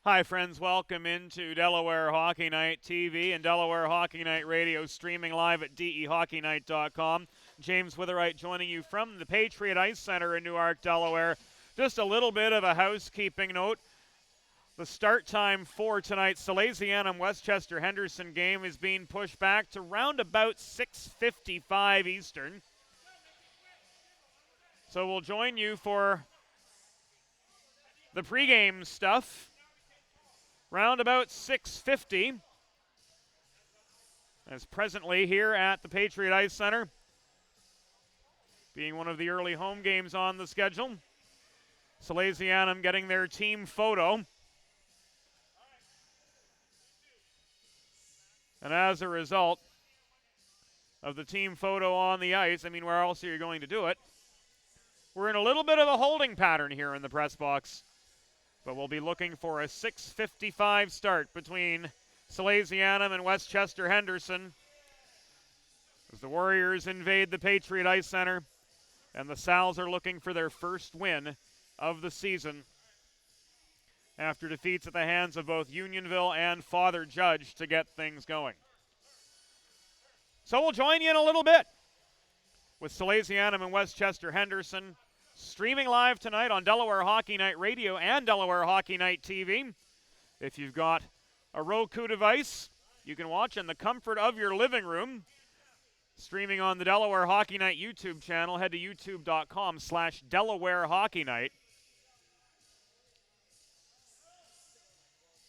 Hi, friends. Welcome into Delaware Hockey Night TV and Delaware Hockey Night Radio, streaming live at dehockeynight.com. James Witherite joining you from the Patriot Ice Center in Newark, Delaware. Just a little bit of a housekeeping note. The start time for tonight's Salesianum Westchester Henderson game is being pushed back to round about 6:55 Eastern. So we'll join you for the pregame stuff round about 6:50, as presently here at the Patriot Ice Center, being one of the early home games on the schedule, Salesianum getting their team photo. And as a result of the team photo on the ice, I mean, where else are you going to do it? We're in a little bit of a holding pattern here in the press box. But we'll be looking for a 6:55 start between Salesianum and Westchester Henderson as the Warriors invade the Patriot Ice Center, and the Sals are looking for their first win of the season after defeats at the hands of both Unionville and Father Judge to get things going. So we'll join you in a little bit with Salesianum and Westchester Henderson, streaming live tonight on Delaware Hockey Night Radio and Delaware Hockey Night TV. If you've got a Roku device, you can watch in the comfort of your living room. Streaming on the Delaware Hockey Night YouTube channel, head to youtube.com/Delaware Hockey Night.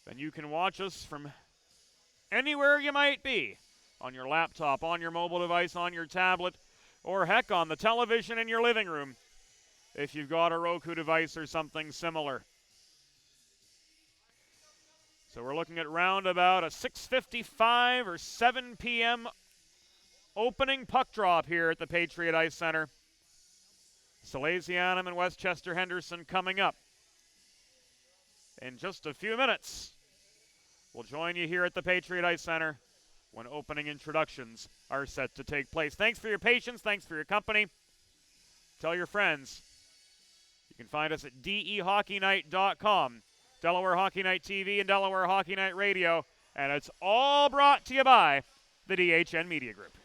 Then you can watch us from anywhere you might be, on your laptop, on your mobile device, on your tablet, or heck, on the television in your living room, if you've got a Roku device or something similar. So we're looking at round about a 6:55 or 7 p.m. opening puck drop here at the Patriot Ice Center. Salesianum and Westchester Henderson coming up in just a few minutes. We'll join you here at the Patriot Ice Center when opening introductions are set to take place. Thanks for your patience. Thanks for your company. Tell your friends. You can find us at dehockeynight.com, Delaware Hockey Night TV and Delaware Hockey Night Radio, and it's all brought to you by the DHN Media Group.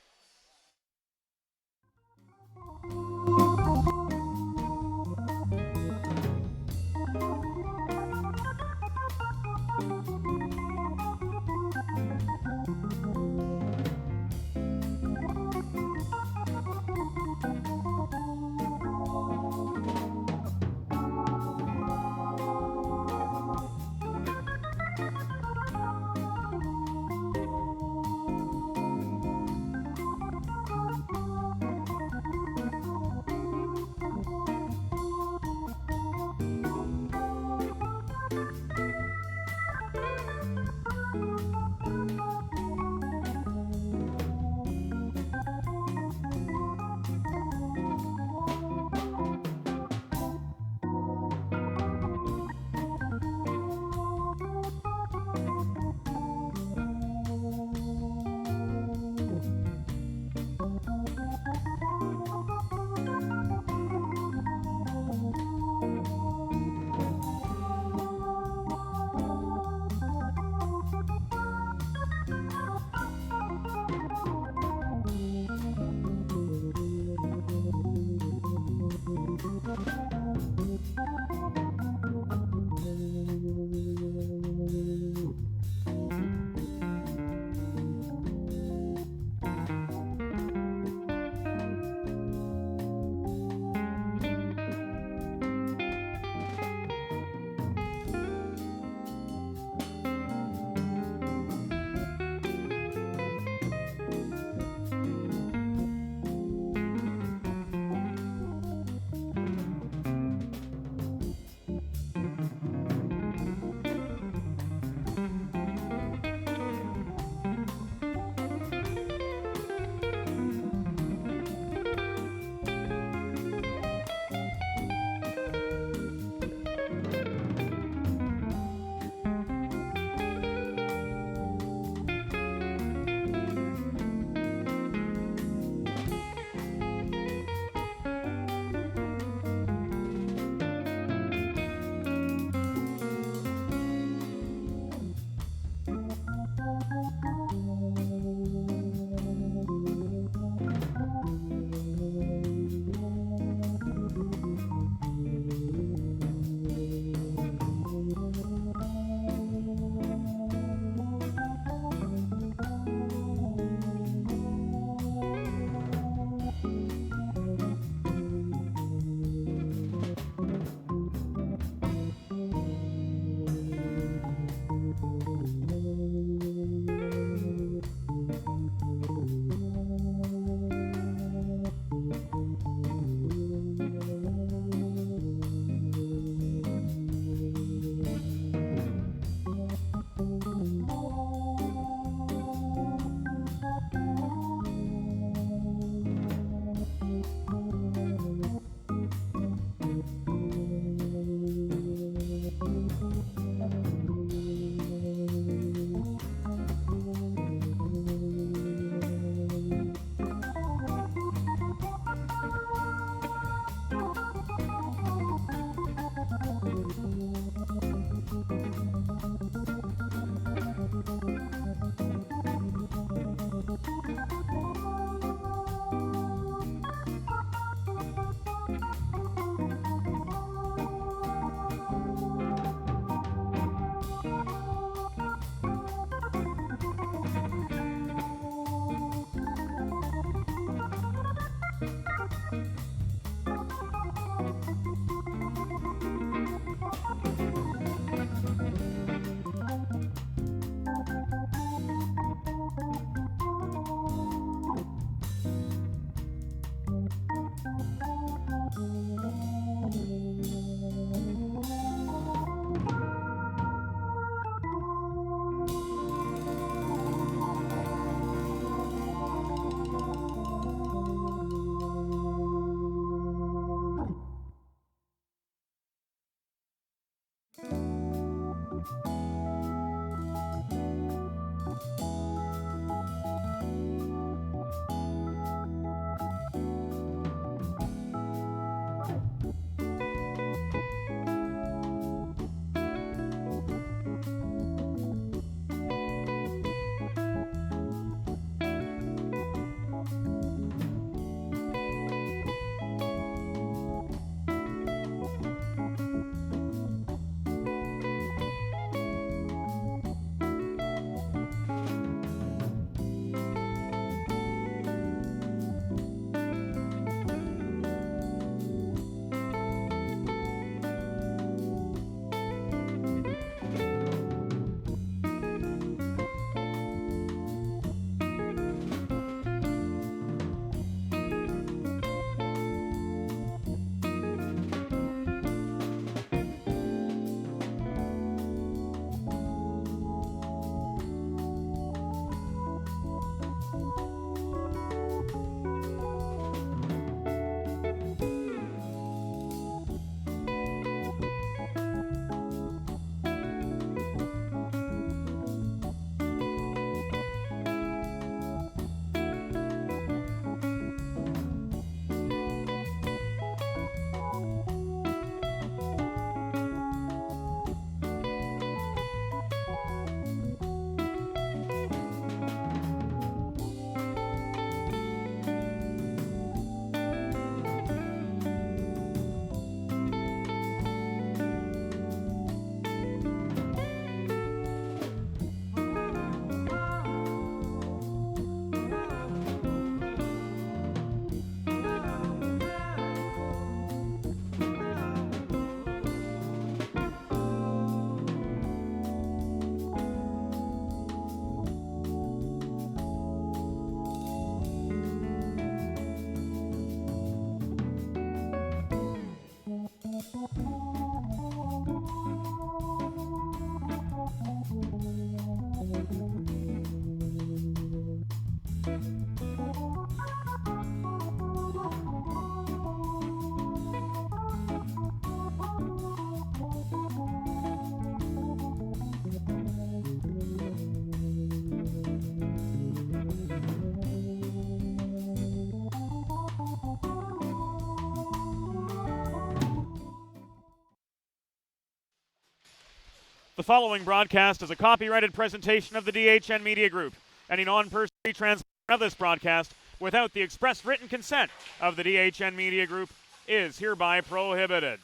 The following broadcast is a copyrighted presentation of the DHN Media Group. Any non-personal transmission of this broadcast without the express written consent of the DHN Media Group is hereby prohibited.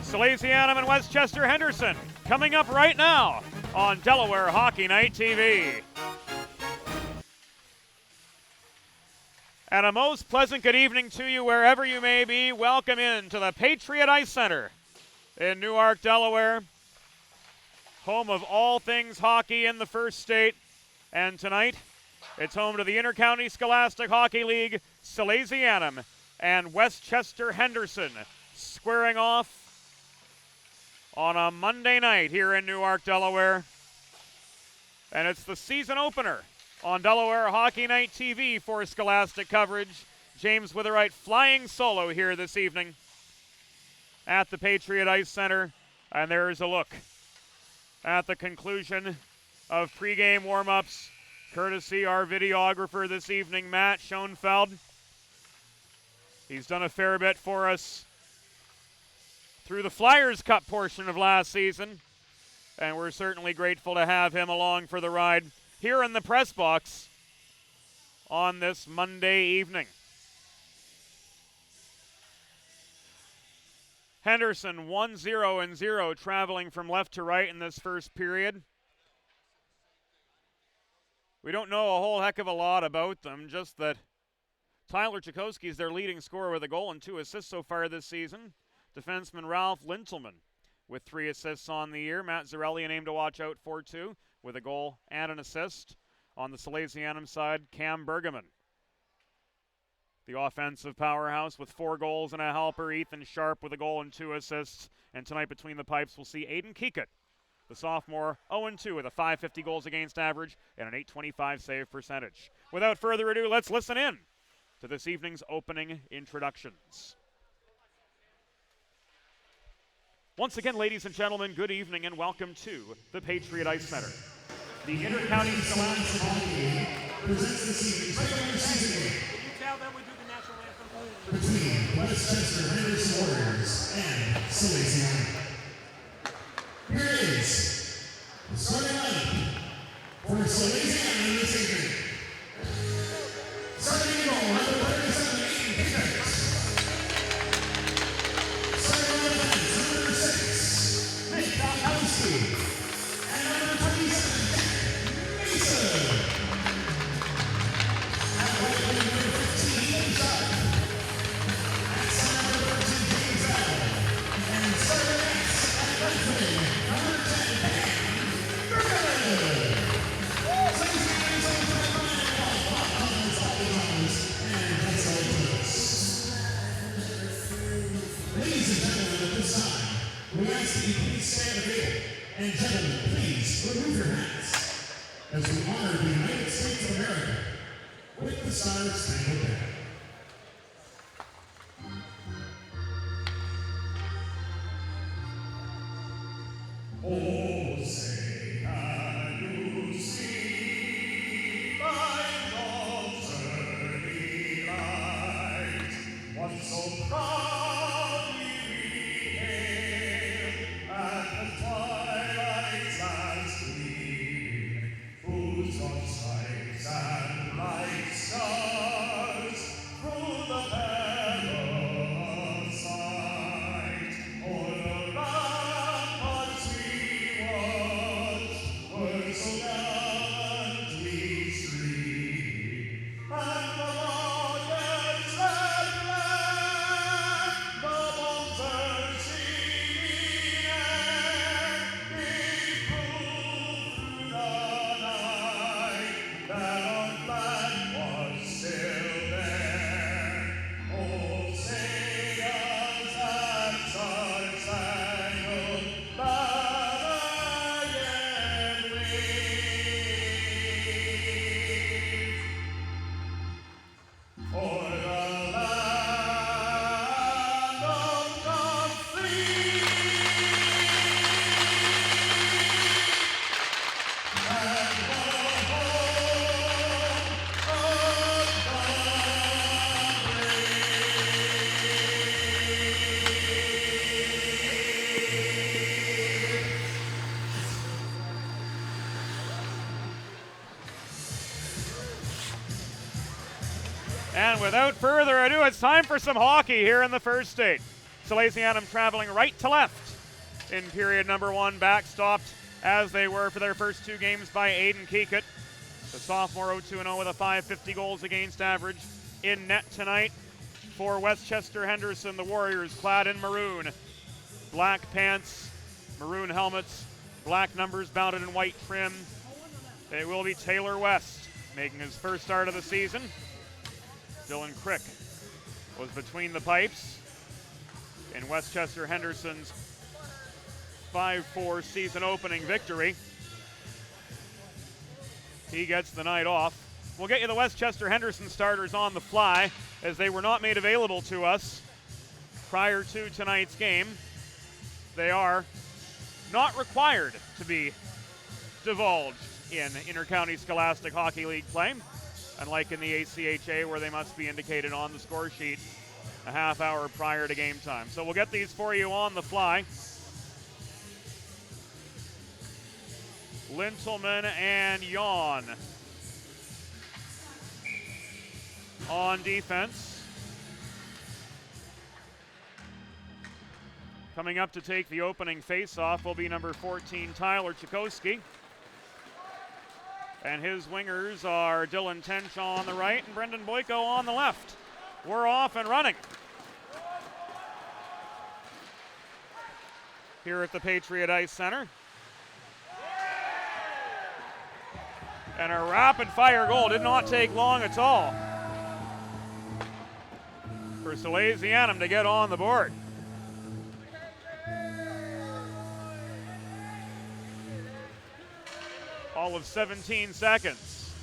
Salesianum and Westchester Henderson coming up right now on Delaware Hockey Night TV. And a most pleasant good evening to you wherever you may be. Welcome in to the Patriot Ice Center in Newark, Delaware, home of all things hockey in the First State. And tonight, it's home to the Intercounty Scholastic Hockey League, Salesianum and Westchester Henderson squaring off on a Monday night here in Newark, Delaware. And it's the season opener on Delaware Hockey Night TV for Scholastic coverage. James Witherite flying solo here this evening at the Patriot Ice Center. And there's a look at the conclusion of pregame warm-ups, courtesy our videographer this evening, Matt Schoenfeld. He's done a fair bit for us through the Flyers Cup portion of last season, and we're certainly grateful to have him along for the ride here in the press box on this Monday evening. Henderson 1-0-0 traveling from left to right in this first period. We don't know a whole heck of a lot about them, just that Tyler Chakowski is their leading scorer with a goal and 2 assists so far this season. Defenseman Ralph Lintelman with 3 assists on the year. Matt Zarelli, a name to watch out for too, with a goal and an assist. On the Salesianum side, Cam Bergeman, the offensive powerhouse with 4 goals and a helper. Ethan Sharp with a goal and 2 assists. And tonight between the pipes, we'll see Aiden Kekut, the sophomore, 0-2 with a .550 goals against average and an .825 save percentage. Without further ado, let's listen in to this evening's opening introductions. Once again, ladies and gentlemen, good evening and welcome to the Patriot Ice Center. The Intercounty Scholastic Hockey League presents this evening's regular season game. Can you tell them we do the national anthem between Westchester Henderson Warriors and Salesianum? Here is the starting lineup for Salesianum this evening. Starting in goal, number 37, Aiden Kekut. Starting on defense, number 6, Nick Dalkowski. And number 27, Mason. At right wing, number 15, Ian Sharp. At center, number 13, James L. And center backs at left wing, number 10, Cam Bergeman. Salesianum's on the right line, Bob Collins, Ollie Thomas, and Petzl Lewis. Ladies and gentlemen, at this time, we ask that you please stand available. And gentlemen, please remove your hats as we honor the United States of America with the Star-Spangled Banner. Oh, say, can you see by dawn's early light what so proudly we hailed at the twilight's last gleaming, whose broad stripes and bright stars through the perilous fight o'er the ramparts we watched were so gallantly streaming, and the rockets that blazed without further ado, it's time for some hockey here in the first state. Salesianum traveling right to left in period number one, backstopped as they were for their first two games by Aiden Keekut. The sophomore 0-2-0 with a .550 goals against average. In net tonight for Westchester Henderson, the Warriors clad in maroon. Black pants, maroon helmets, black numbers bounded in white trim. It will be Taylor West making his first start of the season. Dylan Crick was between the pipes in Westchester Henderson's 5-4 season opening victory. He gets the night off. We'll get you the Westchester Henderson starters on the fly, as they were not made available to us prior to tonight's game. They are not required to be divulged in Intercounty Scholastic Hockey League play, unlike in the ACHA where they must be indicated on the score sheet a half hour prior to game time. So we'll get these for you on the fly. Lintelman and Yawn on defense. Coming up to take the opening face-off will be number 14, Tyler Chakowski. And his wingers are Dylan Tench on the right and Brendan Boyko on the left. We're off and running here at the Patriot Ice Center. And a rapid-fire goal did not take long at all for Salesianum to get on the board. All of 17 seconds.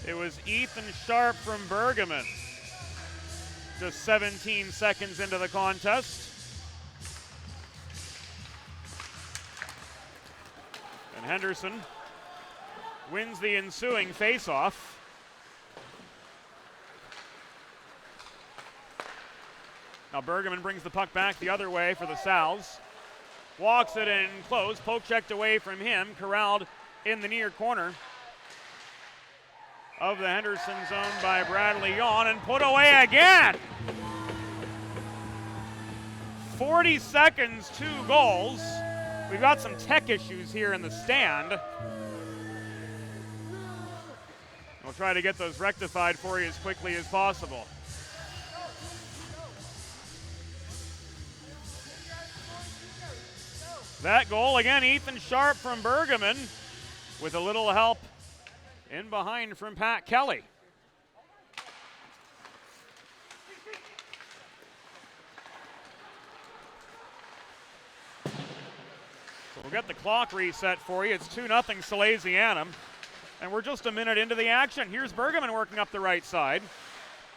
It was Ethan Sharp from Bergaman, just 17 seconds into the contest. And Henderson wins the ensuing face-off. Now Bergaman brings the puck back the other way for the Sals. Walks it in close, poke checked away from him, corralled in the near corner of the Henderson zone by Bradley Yawn and put away again. 40 seconds, 2 goals. We've got some tech issues here in the stand. We'll try to get those rectified for you as quickly as possible. That goal, again, Ethan Sharp from Bergaman with a little help in behind from Pat Kelly. So we'll get the clock reset for you. It's 2-0 Salesianum, and we're just a minute into the action. Here's Bergaman working up the right side.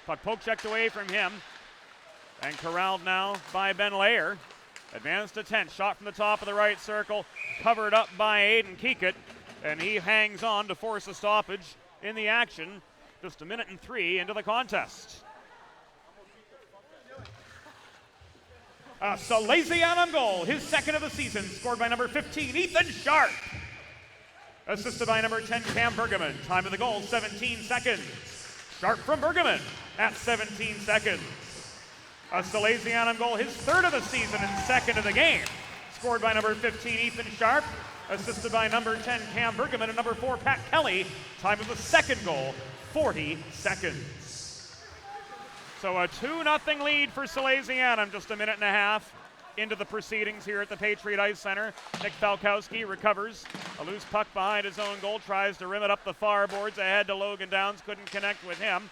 Puck poke checked away from him and corralled now by Ben Layer. Advanced to 10, shot from the top of the right circle, covered up by Aiden Keekut, and he hangs on to force a stoppage in the action. Just a minute and 3 into the contest. A Salesianum goal, his second of the season, scored by number 15, Ethan Sharp. Assisted by number 10, Cam Bergaman. Time of the goal, 17 seconds. Sharp from Bergaman at 17 seconds. A Salesianum goal, his third of the season and second of the game. Scored by number 15, Ethan Sharp. Assisted by number 10, Cam Bergaman, and number 4, Pat Kelly. Time of the second goal, 40 seconds. So a 2-0 lead for Salesianum, just a minute and a half into the proceedings here at the Patriot Ice Center. Nick Falkowski recovers a loose puck behind his own goal, tries to rim it up the far boards ahead to Logan Downs, couldn't connect with him.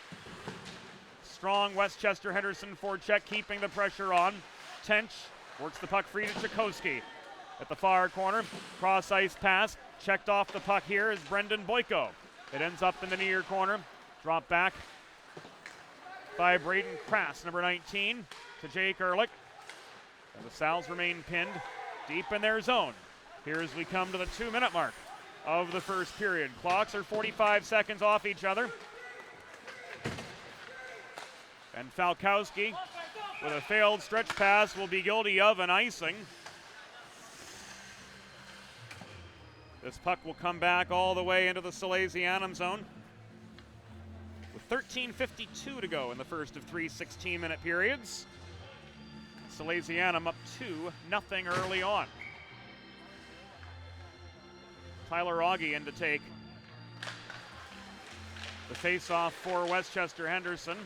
Strong Westchester Henderson forecheck, keeping the pressure on. Tench works the puck free to Chakowski at the far corner. Cross ice pass, checked off the puck here is Brendan Boyko. It ends up in the near corner. Drop back by Braden Krass, number 19, to Jake Ehrlich. And the Sals remain pinned deep in their zone. Here as we come to the 2-minute mark of the first period. Clocks are 45 seconds off each other. And Falkowski, with a failed stretch pass, will be guilty of an icing. This puck will come back all the way into the Salesianum zone with 13:52 to go in the first of 3 16-minute periods. Salesianum up 2-0 early on. Tyler Augie in to take the face-off for Westchester Henderson.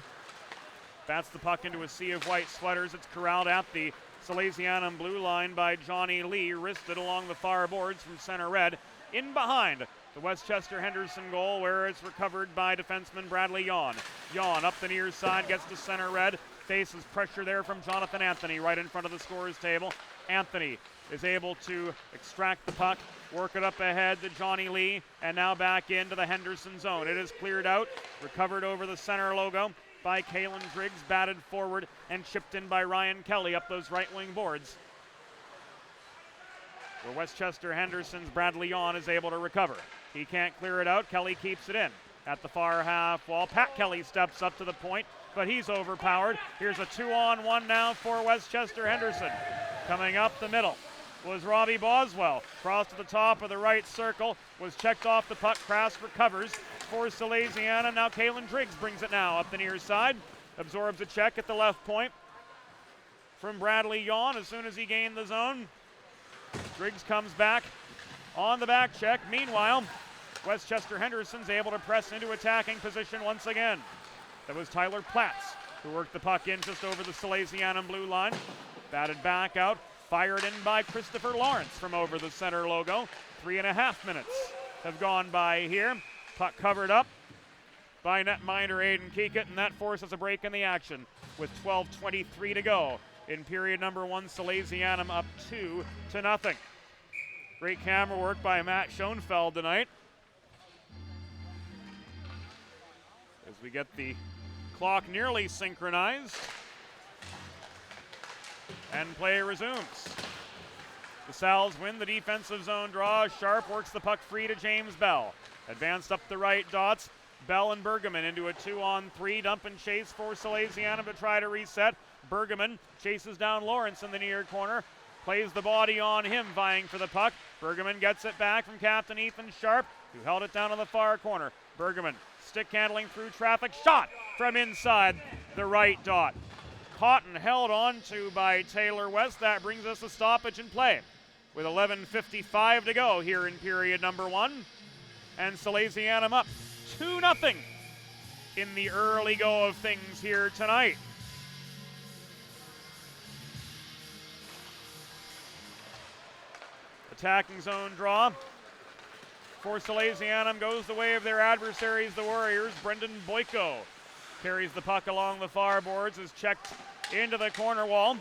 Bats the puck into a sea of white sweaters. It's corralled at the Salesianum blue line by Johnny Lee, wristed along the far boards from center red. In behind the Westchester Henderson goal, where it's recovered by defenseman Bradley Yawn. Yawn up the near side, gets to center red, faces pressure there from Jonathan Anthony right in front of the scorer's table. Anthony is able to extract the puck, work it up ahead to Johnny Lee, and now back into the Henderson zone. It is cleared out, recovered over the center logo by Kalen Driggs, batted forward and chipped in by Ryan Kelly up those right wing boards, where Westchester Henderson's Bradley Yawn is able to recover. He can't clear it out. Kelly keeps it in at the far half wall. Pat Kelly steps up to the point, but he's overpowered. Here's a 2-on-1 now for Westchester Henderson. Coming up the middle was Robbie Boswell. Cross to the top of the right circle, was checked off the puck. Krass recovers for Salesiana. Now Kalen Driggs brings it now up the near side. Absorbs a check at the left point from Bradley Yawn as soon as he gained the zone. Driggs comes back on the back check. Meanwhile, Westchester Henderson's able to press into attacking position once again. That was Tyler Platts who worked the puck in just over the Salesianum blue line. Batted back out, fired in by Christopher Lawrence from over the center logo. 3.5 minutes have gone by here. Puck covered up by netminder Aiden Keekett, and that forces a break in the action with 12:23 to go. In period number 1, Salesianum up 2-0. Great camera work by Matt Schoenfeld tonight, as we get the clock nearly synchronized and play resumes. The Sal's win the defensive zone draw. Sharp works the puck free to James Bell. Advanced up the right dots. Bell and Bergman into a 2-on-3. Dump and chase for Salesianum to try to reset. Bergman chases down Lawrence in the near corner. Plays the body on him, vying for the puck. Bergman gets it back from Captain Ethan Sharp, who held it down on the far corner. Bergman stick handling through traffic. Shot from inside the right dot. Caught and held on to by Taylor West. That brings us a stoppage in play with 11:55 to go here in period number 1. And Salesianum up 2-0 in the early go of things here tonight. Attacking zone draw for Salesianum goes the way of their adversaries, the Warriors. Brendan Boyko carries the puck along the far boards, is checked into the corner wall.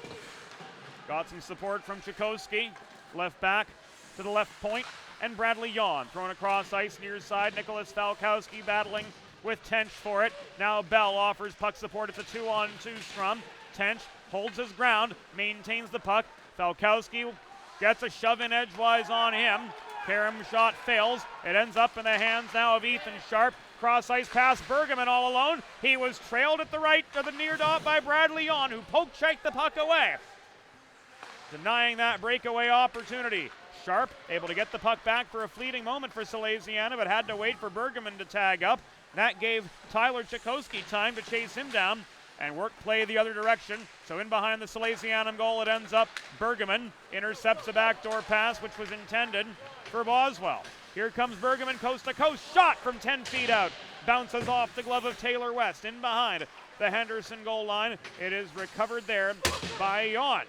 Got some support from Chakowski. Left back to the left point, and Bradley Yawn thrown across ice near side. Nicholas Falkowski battling with Tench for it. Now Bell offers puck support. It's a 2-on-2 scrum. Tench holds his ground, maintains the puck. Falkowski gets a shove in edgewise on him. Karam shot fails. It ends up in the hands now of Ethan Sharp. Cross ice pass, Bergman all alone. He was trailed at the right of the near dot by Bradley Yawn, who poke checked the puck away, denying that breakaway opportunity. Sharp able to get the puck back for a fleeting moment for Salesiana, but had to wait for Bergman to tag up. That gave Tyler Chakowski time to chase him down and work play the other direction. So in behind the Salesianum goal, it ends up Bergman intercepts a backdoor pass, which was intended for Boswell. Here comes Bergman coast to coast, shot from 10 feet out. Bounces off the glove of Taylor West in behind the Henderson goal line. It is recovered there by Yawn.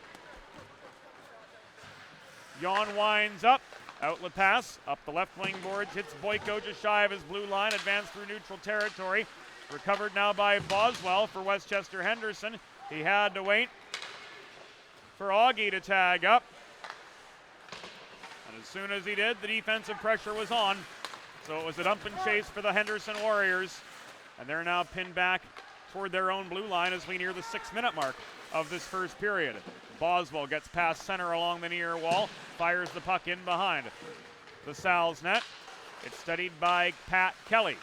Yawn winds up, outlet pass, up the left wing boards, hits Boyko just shy of his blue line, advanced through neutral territory. Recovered now by Boswell for Westchester Henderson. He had to wait for Augie to tag up. And as soon as he did, the defensive pressure was on. So it was a dump and chase for the Henderson Warriors. And they're now pinned back toward their own blue line as we near the 6-minute mark of this first period. Boswell gets past center along the near wall, fires the puck in behind the Sal's net. It's steadied by Pat Kelly.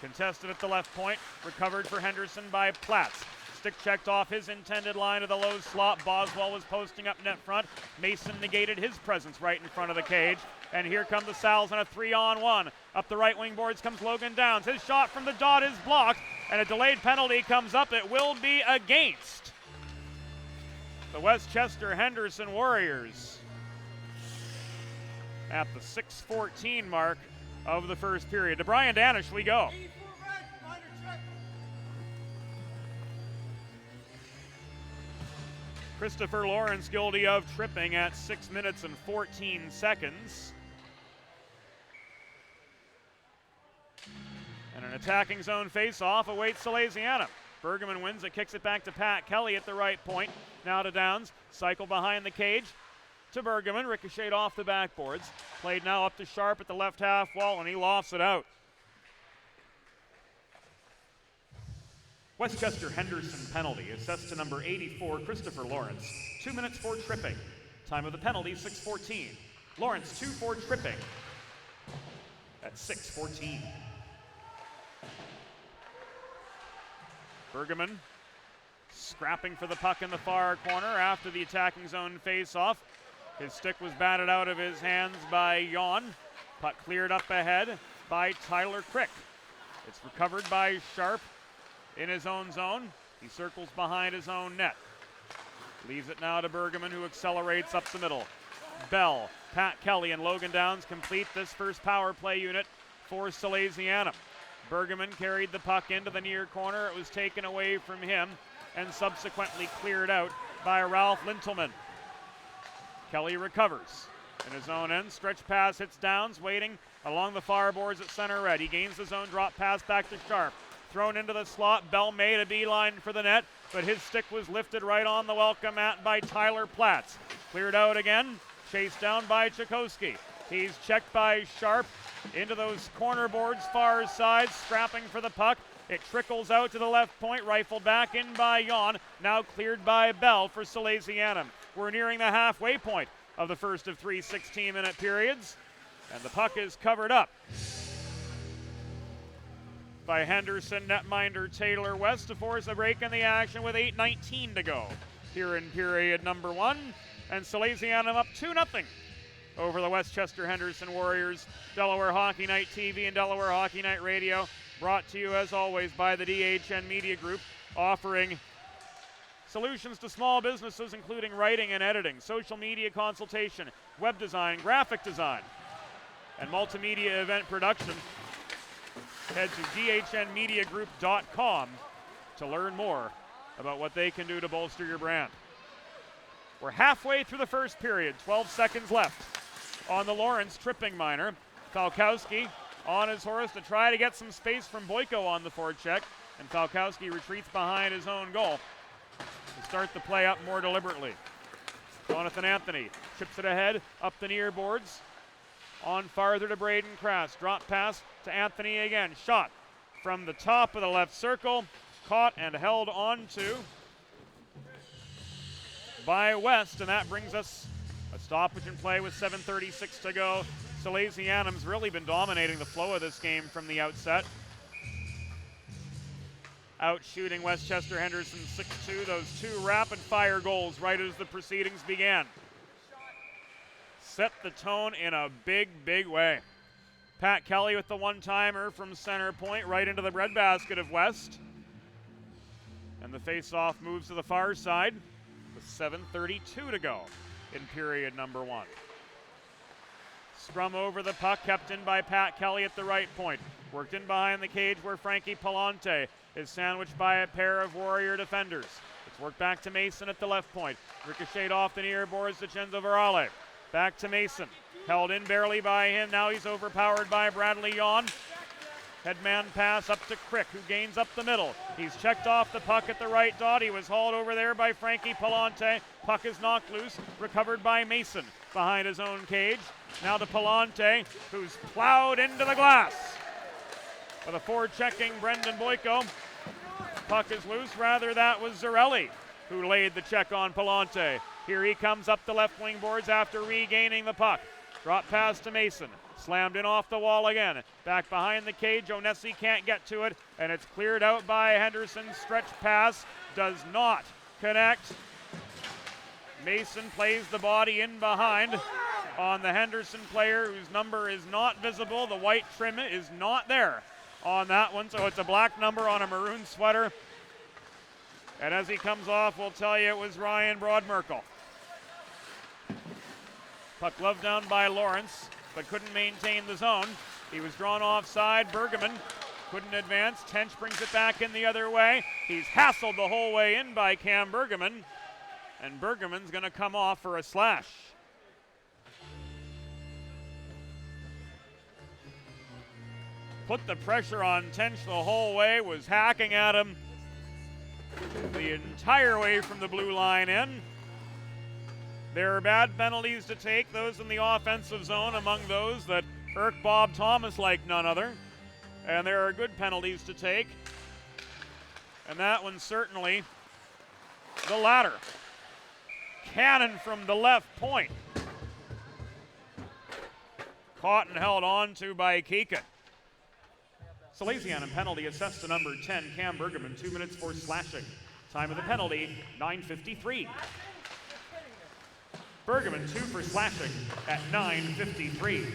Contested at the left point, recovered for Henderson by Platts. stick checked off his intended line to the low slot. Boswell was posting up net front. Mason negated his presence right in front of the cage. And here come the Sal's on a 3-on-1. Up the right wing boards comes Logan Downs. His shot from the dot is blocked, and a delayed penalty comes up. It will be against the Westchester Henderson Warriors at the 6:14 mark of the first period. To Brian Danish we go. Christopher Lawrence guilty of tripping at 6 minutes and 14 seconds. And an attacking zone face-off awaits Salesianum. Bergman wins it, kicks it back to Pat Kelly at the right point. Now to Downs, cycle behind the cage to Bergman, ricocheted off the backboards. Played now up to Sharp at the left half wall, and he lofts it out. Westchester Henderson penalty assessed to number 84, Christopher Lawrence. 2 minutes for tripping. Time of the penalty, 6:14. Lawrence 2 for tripping at 6:14. Bergman scrapping for the puck in the far corner after the attacking zone face-off. His stick was batted out of his hands by Jan. Puck cleared up ahead by Tyler Crick. It's recovered by Sharp in his own zone. He circles behind his own net. Leaves it now to Bergman, who accelerates up the middle. Bell, Pat Kelly, and Logan Downs complete this first power play unit for Salesianum. Bergman carried the puck into the near corner. It was taken away from him and subsequently cleared out by Ralph Lintelman. Kelly recovers in his own end. Stretch pass hits Downs, waiting along the far boards at center red. He gains the zone, drop pass back to Sharp. Thrown into the slot. Bell made a beeline for the net, but his stick was lifted right on the welcome mat by Tyler Platz. Cleared out again, chased down by Chakowski. He's checked by Sharp into those corner boards, far side, scrapping for the puck. It trickles out to the left point, rifled back in by Jan, now cleared by Bell for Salesianum. We're nearing the halfway point of the first of 3 16-minute periods, and the puck is covered up by Henderson netminder Taylor West to force a break in the action with 8:19 to go here in period number 1, and Salesianum up 2-0 over the Westchester Henderson Warriors. Delaware Hockey Night TV and Delaware Hockey Night Radio, brought to you as always by the DHN Media Group, offering solutions to small businesses including writing and editing, social media consultation, web design, graphic design, and multimedia event production. Head to dhnmediagroup.com to learn more about what they can do to bolster your brand. We're halfway through the first period, 12 seconds left on the Lawrence tripping minor. Falkowski on his horse to try to get some space from Boyko on the forecheck, and Falkowski retreats behind his own goal to start the play up more deliberately. Jonathan Anthony chips it ahead, up the near boards, on farther to Braden Krass. Drop pass to Anthony again. Shot from the top of the left circle, caught and held onto by West, and that brings us a stoppage in play with 7:36 to go. Salesianum's really been dominating the flow of this game from the outset. Out shooting Westchester Henderson 6-2, those 2 rapid-fire goals right as the proceedings began set the tone in a big, big way. Pat Kelly with the one-timer from center point right into the breadbasket of West. And the face-off moves to the far side with 7:32 to go in period number 1. Scrum over the puck, kept in by Pat Kelly at the right point. Worked in behind the cage where Frankie Palante is sandwiched by a pair of Warrior defenders. It's worked back to Mason at the left point. Ricocheted off the near boards to Cenzo Varale. Back to Mason. Held in barely by him. Now he's overpowered by Bradley Jan. Headman pass up to Crick, who gains up the middle. He's checked off the puck at the right dot. He was hauled over there by Frankie Palante. Puck is knocked loose, recovered by Mason behind his own cage. Now to Palante, who's plowed into the glass. With a forward-checking Brendan Boyko. Puck is loose. Rather, that was Zarelli who laid the check on Palante. Here he comes up the left wing boards after regaining the puck. Drop pass to Mason. Slammed in off the wall again. Back behind the cage, Onesi can't get to it, and it's cleared out by Henderson. Stretch pass does not connect. Mason plays the body in behind on the Henderson player, whose number is not visible. The white trim is not there on that one, so it's a black number on a maroon sweater. And as he comes off, we'll tell you it was Ryan Broadmerkel. Puck gloved down by Lawrence, but couldn't maintain the zone. He was drawn offside. Bergman couldn't advance. Tench brings it back in the other way. He's hassled the whole way in by Cam Bergman, and Bergman's going to come off for a slash. Put the pressure on Tench the whole way, was hacking at him the entire way from the blue line in. There are bad penalties to take, those in the offensive zone, among those that irk Bob Thomas like none other. And there are good penalties to take. And that one's certainly the latter. Cannon from the left point. Caught and held on to by Kika. Salesianum penalty assessed to number 10, Cam Bergman, 2 minutes for slashing. Time of the penalty, 9:53. Bergman 2 for slashing at 9:53.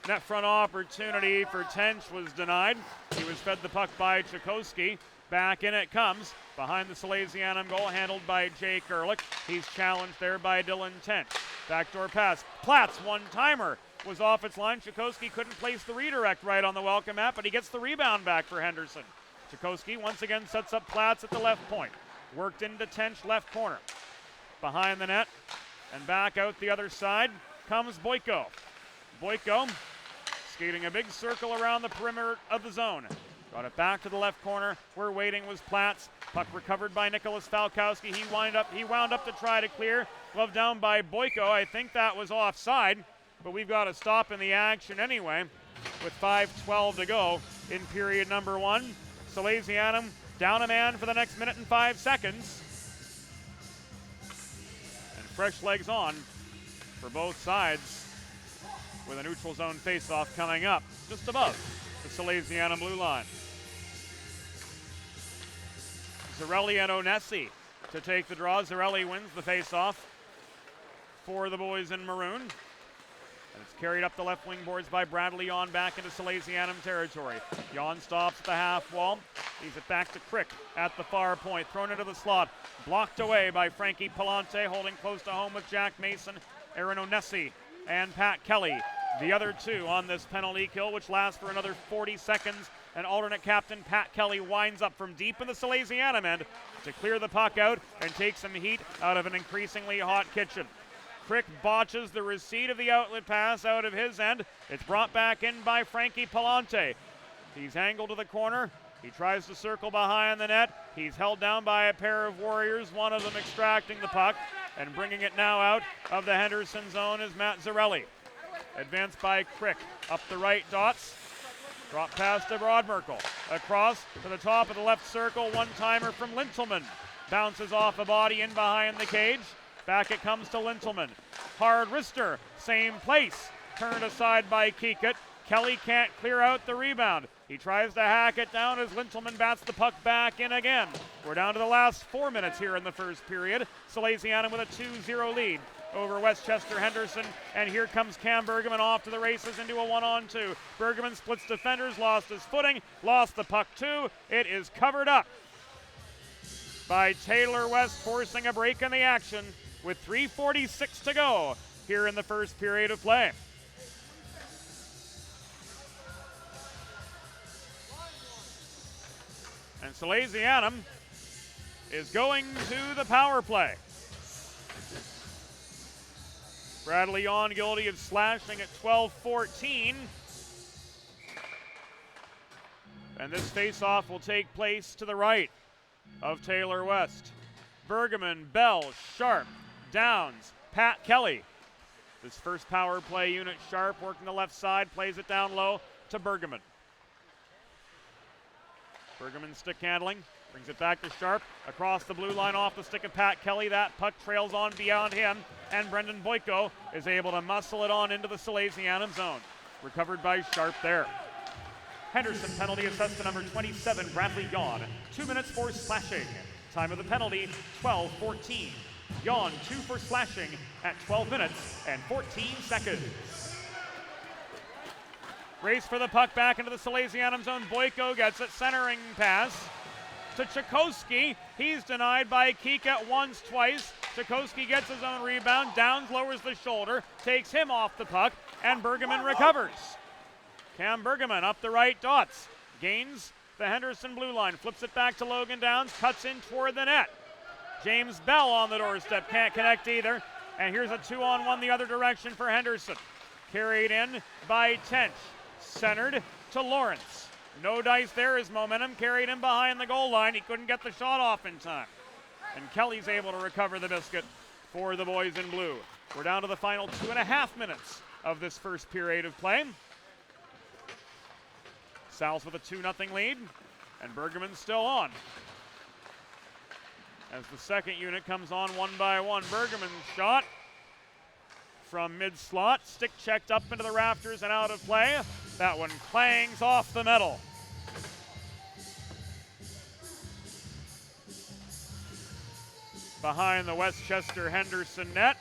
Net front opportunity for Tench was denied. He was fed the puck by Chakosky. Back in it comes behind the Salesianum goal, handled by Jake Ehrlich. He's challenged there by Dylan Tench. Backdoor pass. Platts one-timer was off its line. Chakosky couldn't place the redirect right on the welcome mat, but he gets the rebound back for Henderson. Chakosky once again sets up Platts at the left point. Worked into Tench left corner. Behind the net and back out the other side comes Boyko. Boyko skating a big circle around the perimeter of the zone. Got it back to the left corner where waiting was Platts. Puck recovered by Nicholas Falkowski. He wound up to try to clear. Glove down by Boyko. I think that was offside, but we've got to stop in the action anyway with 5:12 to go in period number 1. Salesianum down a man for the next minute and 5 seconds. And fresh legs on for both sides with a neutral zone faceoff coming up just above the Salesianum blue line. Zarelli and Onesi to take the draw. Zarelli wins the faceoff for the boys in maroon. And it's carried up the left wing boards by Bradley Yon back into Salesianum territory. Yon stops at the half wall. Leaves it back to Crick at the far point. Thrown into the slot. Blocked away by Frankie Palante, holding close to home with Jack Mason, Aaron Onesi, and Pat Kelly. The other two on this penalty kill, which lasts for another 40 seconds. And alternate captain Pat Kelly winds up from deep in the Salesianum end to clear the puck out and take some heat out of an increasingly hot kitchen. Crick botches the receipt of the outlet pass out of his end. It's brought back in by Frankie Palante. He's angled to the corner. He tries to circle behind the net. He's held down by a pair of Warriors, one of them extracting the puck and bringing it now out of the Henderson zone is Matt Zarelli. Advanced by Crick up the right dots. Drop pass to Broadmerkel. Across to the top of the left circle. One-timer from Lintelman. Bounces off a body in behind the cage. Back it comes to Lintelman. Hard wrister. Same place. Turned aside by Kikut. Kelly can't clear out the rebound. He tries to hack it down as Lintelman bats the puck back in again. We're down to the last 4 minutes here in the first period. Salesianum with a 2-0 lead over Westchester Henderson, and here comes Cam Bergman off to the races into a 1-on-2. Bergman splits defenders, lost his footing, lost the puck too. It is covered up by Taylor West, forcing a break in the action with 3:46 to go here in the first period of play. And Salesianum is going to the power play. Bradley Yon guilty of slashing at 12:14. And this faceoff will take place to the right of Taylor West. Bergman, Bell, Sharp, Downs, Pat Kelly. This first power play unit, Sharp working the left side, plays it down low to Bergman. Bergman stick handling, brings it back to Sharp, across the blue line off the stick of Pat Kelly. That puck trails on beyond him, and Brendan Boyko is able to muscle it on into the Salesianum zone. Recovered by Sharp there. Henderson penalty assessed to number 27, Bradley Yawn. 2 minutes for slashing. Time of the penalty, 12:14. Yawn 2 for slashing at 12 minutes and 14 seconds. Race for the puck back into the Salesianum zone. Boyko gets it, centering pass to Chakosky. He's denied by Kika once, twice. Chakosky gets his own rebound. Downs lowers the shoulder, takes him off the puck, and Bergman recovers. Cam Bergman up the right dots, gains the Henderson blue line, flips it back to Logan Downs, cuts in toward the net. James Bell on the doorstep, can't connect either. And here's a 2-on-1 the other direction for Henderson. Carried in by Tench, centered to Lawrence. No dice there, his momentum carried him behind the goal line. He couldn't get the shot off in time. And Kelly's able to recover the biscuit for the boys in blue. We're down to the final 2.5 minutes of this first period of play. Sal's with a 2-0 lead, and Bergman's still on. As the second unit comes on one by one, Bergman's shot from mid-slot, stick checked up into the rafters and out of play. That one clangs off the metal. Behind the Westchester Henderson net.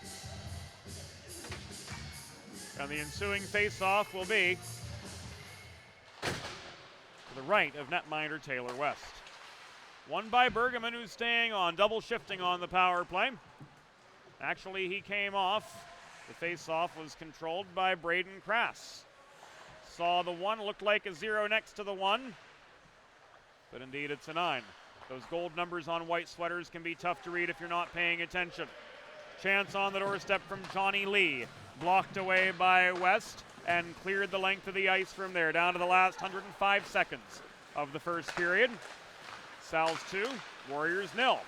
And the ensuing face-off will be to the right of netminder Taylor West. Won by Bergman, who's staying on, double shifting on the power play. Actually, he came off. The face-off was controlled by Braden Crass. Saw the 1, looked like a 0 next to the 1, but indeed it's a 9. Those gold numbers on white sweaters can be tough to read if you're not paying attention. Chance on the doorstep from Johnny Lee. Blocked away by West and cleared the length of the ice from there. Down to the last 105 seconds of the first period. Sal's 2, Warriors 0.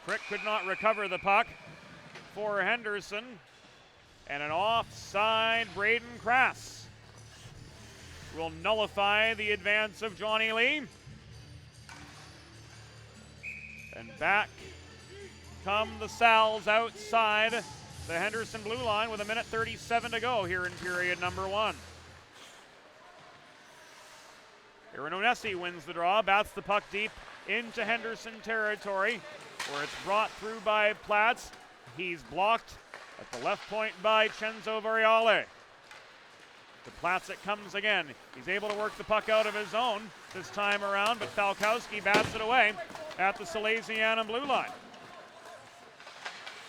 Crick could not recover the puck for Henderson. And an offside Braden Crass will nullify the advance of Johnny Lee. And back come the Sals outside the Henderson blue line with 1:37 to go here in period number 1. Aaron Onesi wins the draw, bats the puck deep into Henderson territory, where it's brought through by Platz. He's blocked at the left point by Cenzo Variale. To Platz it comes again. He's able to work the puck out of his own this time around, but Falkowski bats it away at the Salesianum blue line.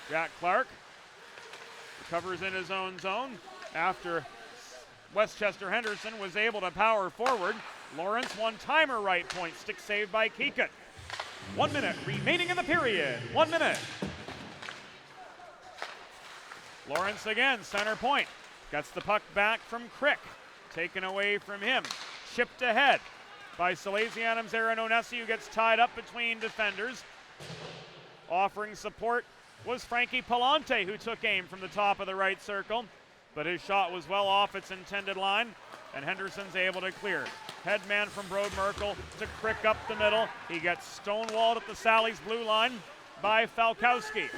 Jack Clark recovers in his own zone after Westchester Henderson was able to power forward. Lawrence one-timer right point, stick saved by Keekut. 1 minute remaining in the period. 1 minute. Lawrence again, center point. Gets the puck back from Crick. Taken away from him. Chipped ahead by Salesianum's Aaron Onesi, who gets tied up between defenders. Offering support was Frankie Palante, who took aim from the top of the right circle, but his shot was well off its intended line, and Henderson's able to clear. Headman from Brode Merkel to Crick up the middle. He gets stonewalled at the Sally's blue line by Falkowski.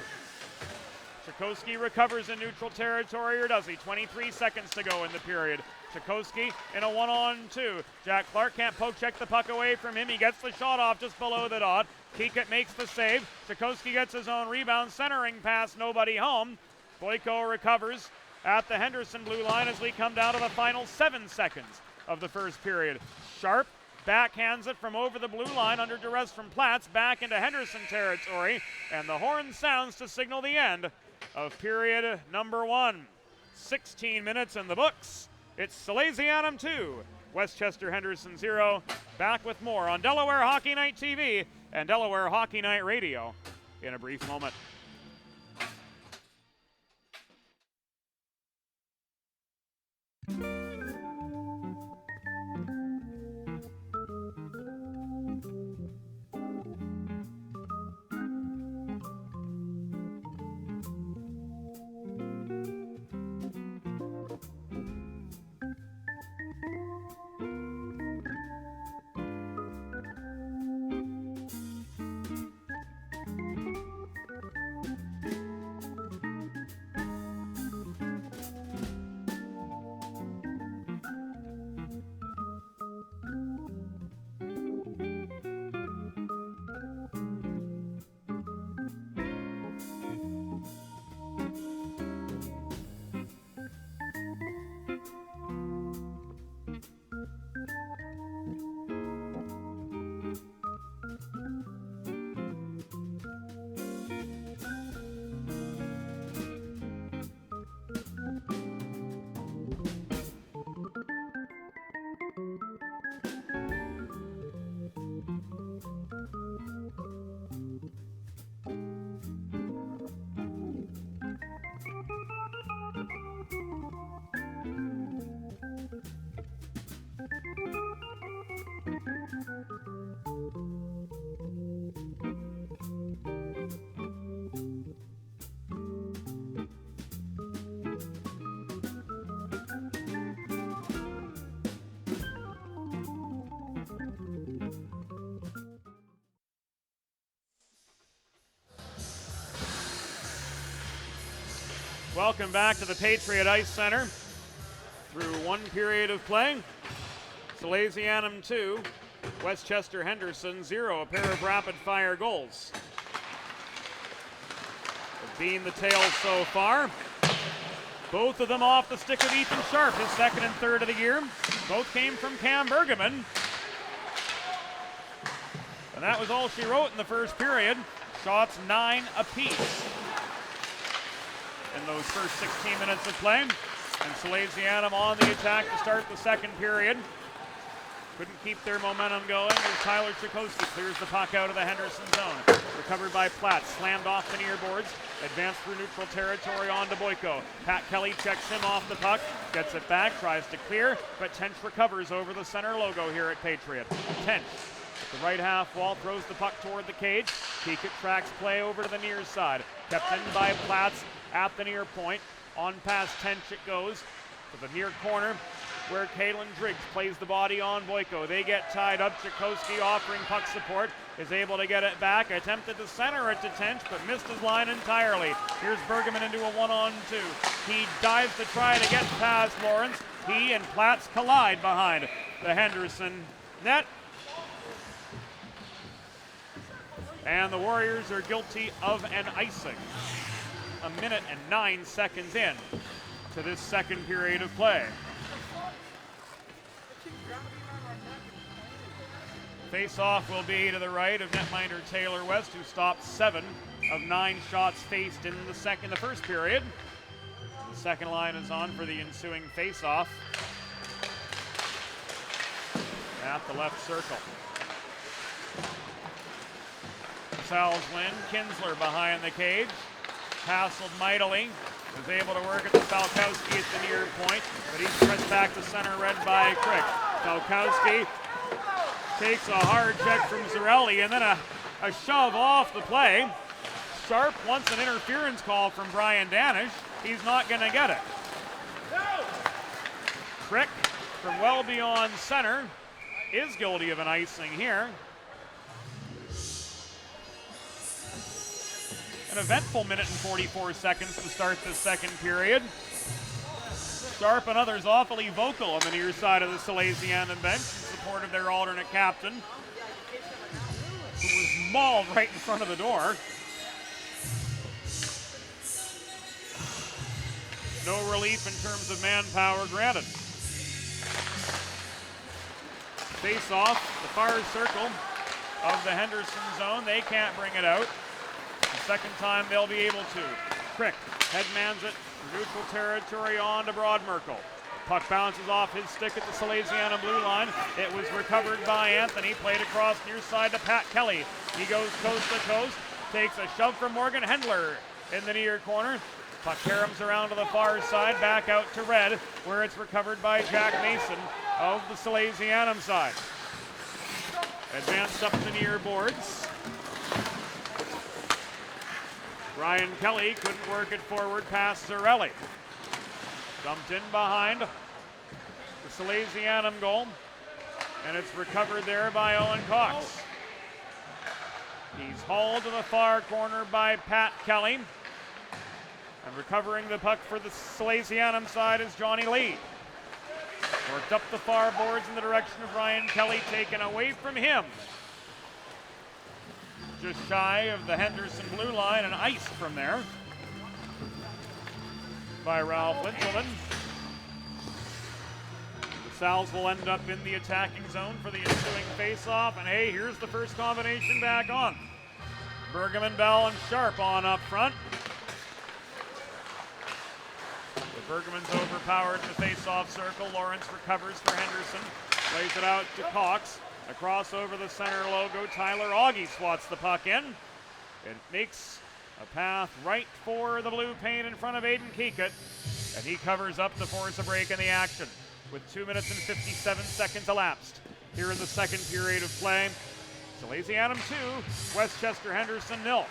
Chakosky recovers in neutral territory, or does he? 23 seconds to go in the period. Chakosky in a 1-on-2. Jack Clark can't poke check the puck away from him. He gets the shot off just below the dot. Keekut makes the save. Chakosky gets his own rebound, centering pass, nobody home. Boyko recovers at the Henderson blue line as we come down to the final 7 seconds of the first period. Sharp backhands it from over the blue line under duress from Platz back into Henderson territory, and the horn sounds to signal the end of period number 1. 16 minutes in the books. It's Salesianum 2, Westchester Henderson 0. Back with more on Delaware Hockey Night TV and Delaware Hockey Night Radio in a brief moment. Welcome back to the Patriot Ice Center. Through one period of play, Salesianum 2, Westchester Henderson 0, a pair of rapid-fire goals. Have been the tails so far. Both of them off the stick of Ethan Sharp, his second and third of the year. Both came from Cam Bergman. And that was all she wrote in the first period. Shots 9 apiece in those first 16 minutes of play. And Salesianum on the attack to start the second period. Couldn't keep their momentum going as Tyler Chakosky clears the puck out of the Henderson zone. Recovered by Platt, slammed off the near boards. Advanced through neutral territory on to Boyko. Pat Kelly checks him off the puck, gets it back, tries to clear, but Tench recovers over the center logo here at Patriot. Tench, the right half wall, throws the puck toward the cage. Keekett tracks play over to the near side. Kept in by Platts at the near point. On past Tench it goes to the near corner where Caitlin Driggs plays the body on Boyko. They get tied up. Chakosky offering puck support, is able to get it back. Attempted to center it to Tench, but missed his line entirely. Here's Bergman into a 1-on-2. He dives to try to get past Lawrence. He and Platts collide behind the Henderson net. And the Warriors are guilty of an icing. A minute and 9 seconds in to this second period of play. Face-off will be to the right of netminder Taylor West, who stopped 7 of 9 shots faced in the first period. The second line is on for the ensuing face-off at the left circle. Sal's win. Kinsler behind the cage. Hassled mightily. Was able to work at the Falkowski at the near point, but he's pressed back to center red by Crick. Falkowski takes a hard check from Zarelli and then a shove off the play. Sharp wants an interference call from Brian Danish. He's not going to get it. Crick from well beyond center is guilty of an icing here. An eventful minute and 44 seconds to start the second period. Sharp and others awfully vocal on the near side of the Salesianum bench in support of their alternate captain, who was mauled right in front of the door. No relief in terms of manpower granted. Face off the far circle of the Henderson zone. They can't bring it out. The second time they'll be able to. Crick headmans it through neutral territory on to Broadmerkel. Puck bounces off his stick at the Salesianum blue line. It was recovered by Anthony, played across near side to Pat Kelly. He goes coast to coast, takes a shove from Morgan Hendler in the near corner. Puck caroms around to the far side, back out to red, where it's recovered by Jack Mason of the Salesianum side. Advanced up the near boards. Ryan Kelly couldn't work it forward past Zarelli. Dumped in behind the Salesianum goal, and it's recovered there by Owen Cox. He's hauled to the far corner by Pat Kelly, and recovering the puck for the Salesianum side is Johnny Lee. Worked up the far boards in the direction of Ryan Kelly, taken away from him. Just shy of the Henderson blue line and iced from there by Ralph Linselman. The Sal's will end up in the attacking zone for the ensuing face-off, and hey, here's the first combination back on. Bergman, Bell, and Sharp on up front. The Bergman's overpowered in the face-off circle. Lawrence recovers for Henderson, plays it out to Cox. Across over the center logo, Tyler Augie swats the puck in. It makes a path right for the blue paint in front of Aiden Keekett, and he covers up to force a break in the action with 2 minutes and 57 seconds elapsed here in the second period of play. Salesianum 2, Westchester Henderson 0.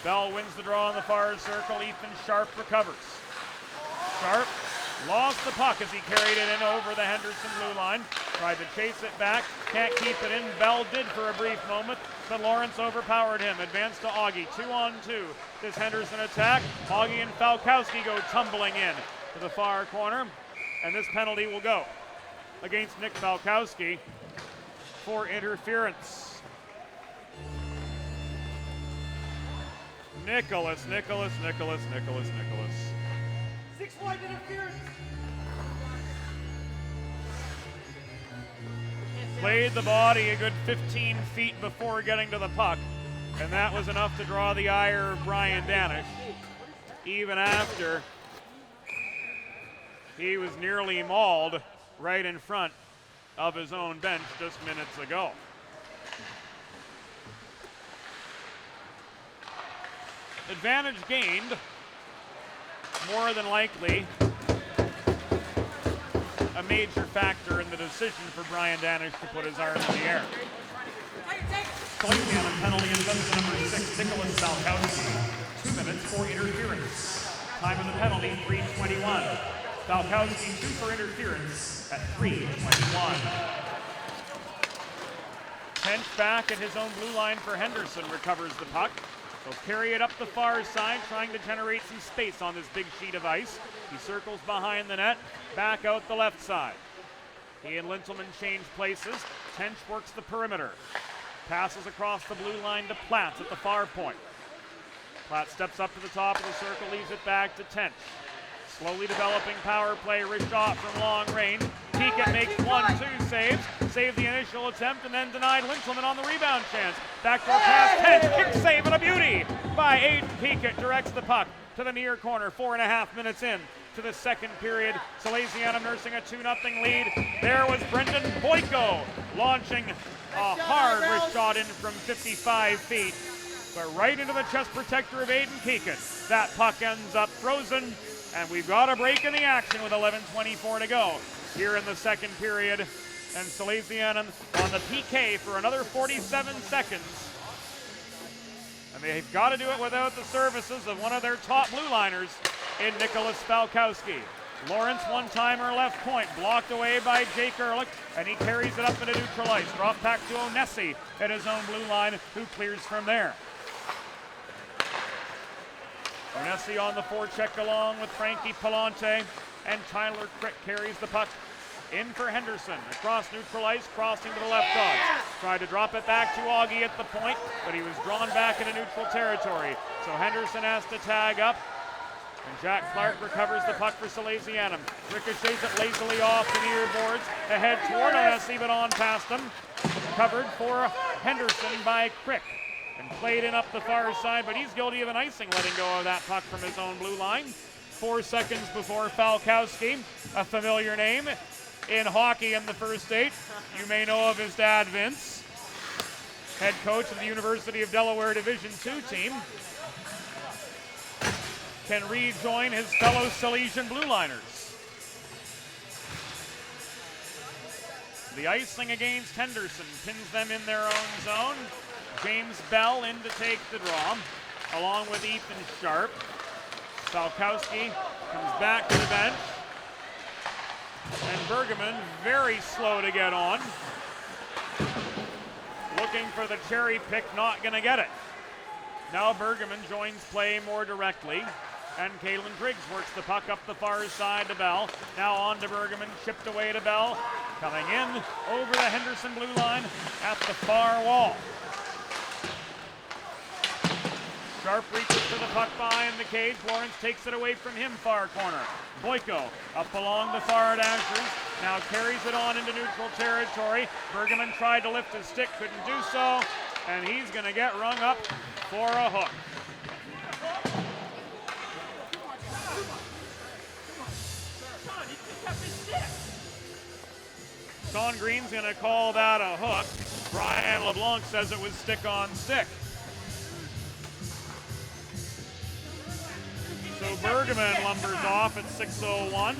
Bell wins the draw in the far circle. Ethan Sharp recovers. Sharp Lost the puck as he carried it in over the Henderson blue line. Tried to chase it back. Can't keep it in. Bell did for a brief moment, but Lawrence overpowered him. Advanced to Augie. 2-on-2. This Henderson attack. Augie and Falkowski go tumbling in to the far corner. And this penalty will go against Nick Falkowski for interference. Nicholas. 6-point interference. Played the body a good 15 feet before getting to the puck, and that was enough to draw the ire of Brian Danish, even after he was nearly mauled right in front of his own bench just minutes ago. Advantage gained, more than likely a major factor in the decision for Brian Danish to put his arm in the air. Salesianum penalty against number 6, Nicholas Falkowski. 2 minutes for interference. Time of the penalty, 3:21. Falkowski 2 for interference at 3:21. Tench back at his own blue line for Henderson, recovers the puck. He'll carry it up the far side, trying to generate some space on this big sheet of ice. He circles behind the net, back out the left side. He and Lintelman change places. Tench works the perimeter. Passes across the blue line to Platts at the far point. Platt steps up to the top of the circle, leaves it back to Tench. Slowly developing power play, wrist shot from long range. Peekett makes 1-2 saves. Saved the initial attempt and then denied Lintelman on the rebound chance. Backdoor pass, Tench, kick save and a beauty by Aiden Peekett. Directs the puck to the near corner. 4.5 minutes in to the second period. Salesianum nursing a 2-0 lead. There was Brendan Boyko launching a hard wrist shot in from 55 feet, but right into the chest protector of Aiden Peekett. That puck ends up frozen, and we've got a break in the action with 11:24 to go here in the second period. And Salesianum on the PK for another 47 seconds. And they've got to do it without the services of one of their top blue liners in Nicholas Falkowski. Lawrence one-timer left point, blocked away by Jake Ehrlich, and he carries it up into neutral ice. Drop back to Onesi at his own blue line, who clears from there. Onesi on the forecheck along with Frankie Palante, and Tyler Crick carries the puck in for Henderson. Across neutral ice, crossing to the left dot. Tried to drop it back to Augie at the point, but he was drawn back into neutral territory. So Henderson has to tag up, and Jack Clark recovers the puck for Salesianum. Ricochets it lazily off the near boards, ahead toward Onesi, but on past him. Covered for Henderson by Crick, and played in up the far side, but he's guilty of an icing, letting go of that puck from his own blue line. 4 seconds before Falkowski, a familiar name in hockey in the first 8. You may know of his dad, Vince, head coach of the University of Delaware Division II team, can rejoin his fellow Salesian blue liners. The icing against Henderson pins them in their own zone. James Bell in to take the draw, along with Ethan Sharp. Falkowski comes back to the bench. And Bergman very slow to get on. Looking for the cherry pick, not gonna get it. Now Bergman joins play more directly, and Kalen Driggs works the puck up the far side to Bell. Now on to Bergman, chipped away to Bell. Coming in over the Henderson blue line at the far wall. Sharp reaches for the puck behind the cage. Lawrence takes it away from him, far corner. Boyko up along the far dashers. Now carries it on into neutral territory. Bergman tried to lift his stick, couldn't do so. And he's going to get rung up for a hook. Sean Green's going to call that a hook. Brian LeBlanc says it was stick on stick. So Bergman lumbers off at 6:01.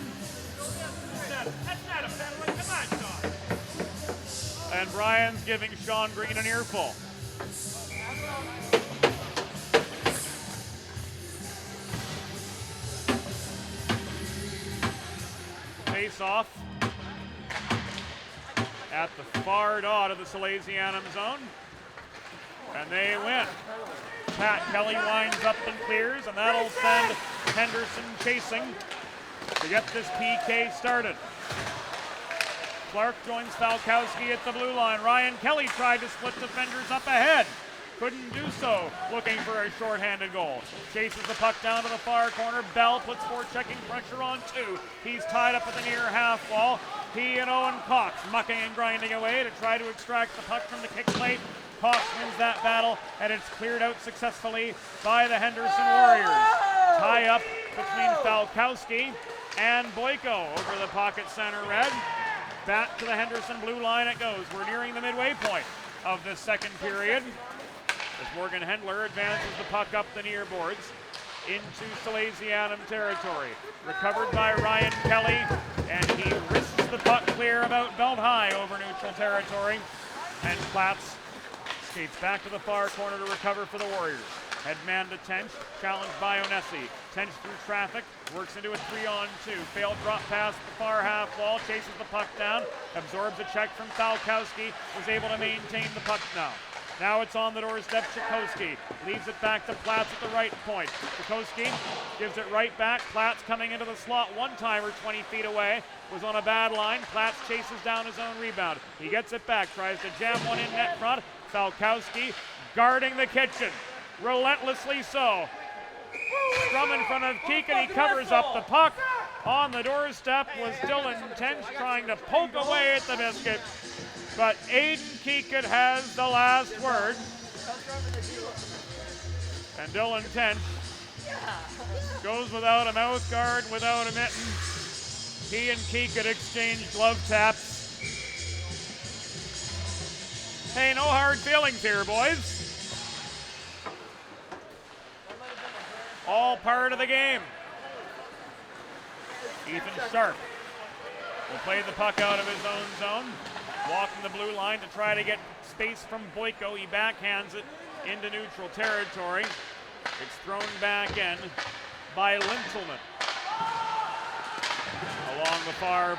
That's not a penalty. Come on, Sean. And Brian's giving Sean Green an earful. face-off at the far dot of the Salesianum zone. And they win. Pat Kelly winds up and clears, and that'll send Henderson chasing to get this PK started. Clark joins Falkowski at the blue line. Ryan Kelly tried to split defenders up ahead. Couldn't do so, looking for a shorthanded goal. Chases the puck down to the far corner. Bell puts forechecking pressure on two. He's tied up at the near half wall. He and Owen Cox mucking and grinding away to try to extract the puck from the kick plate. Cox wins that battle, and it's cleared out successfully by the Henderson Warriors. Tie up between Falkowski and Boyko over the pocket center red. Back to the Henderson blue line it goes. We're nearing the midway point of this second period, as Morgan Hendler advances the puck up the near boards into Salesianum territory. Recovered by Ryan Kelly, and he wrists the puck clear about belt high over neutral territory. And Platts skates back to the far corner to recover for the Warriors. Headman to Tench, challenged by Onesi. Tench through traffic, works into a 3-on-2. Failed drop pass at the far half wall, chases the puck down, absorbs a check from Falkowski, was able to maintain the puck now. Now it's on the doorstep, Chakowski leaves it back to Platts at the right point. Chakowski gives it right back. Platts coming into the slot, one-timer 20 feet away, was on a bad line. Platts chases down his own rebound. He gets it back, tries to jam one in net front. Falkowski guarding the kitchen, relentlessly so. Scrum in front of Keegan, he covers up the puck. On the doorstep was Dylan Tench trying to poke away at the biscuit. But Aiden Keegan has the last word. And Dylan Tench goes without a mouth guard, without a mitten. He and Keegan exchange glove taps. Hey, no hard feelings here, boys. All part of the game. Ethan Sharp will play the puck out of his own zone. Walking the blue line to try to get space from Boyko. He backhands it into neutral territory. It's thrown back in by Lintelman. Along the far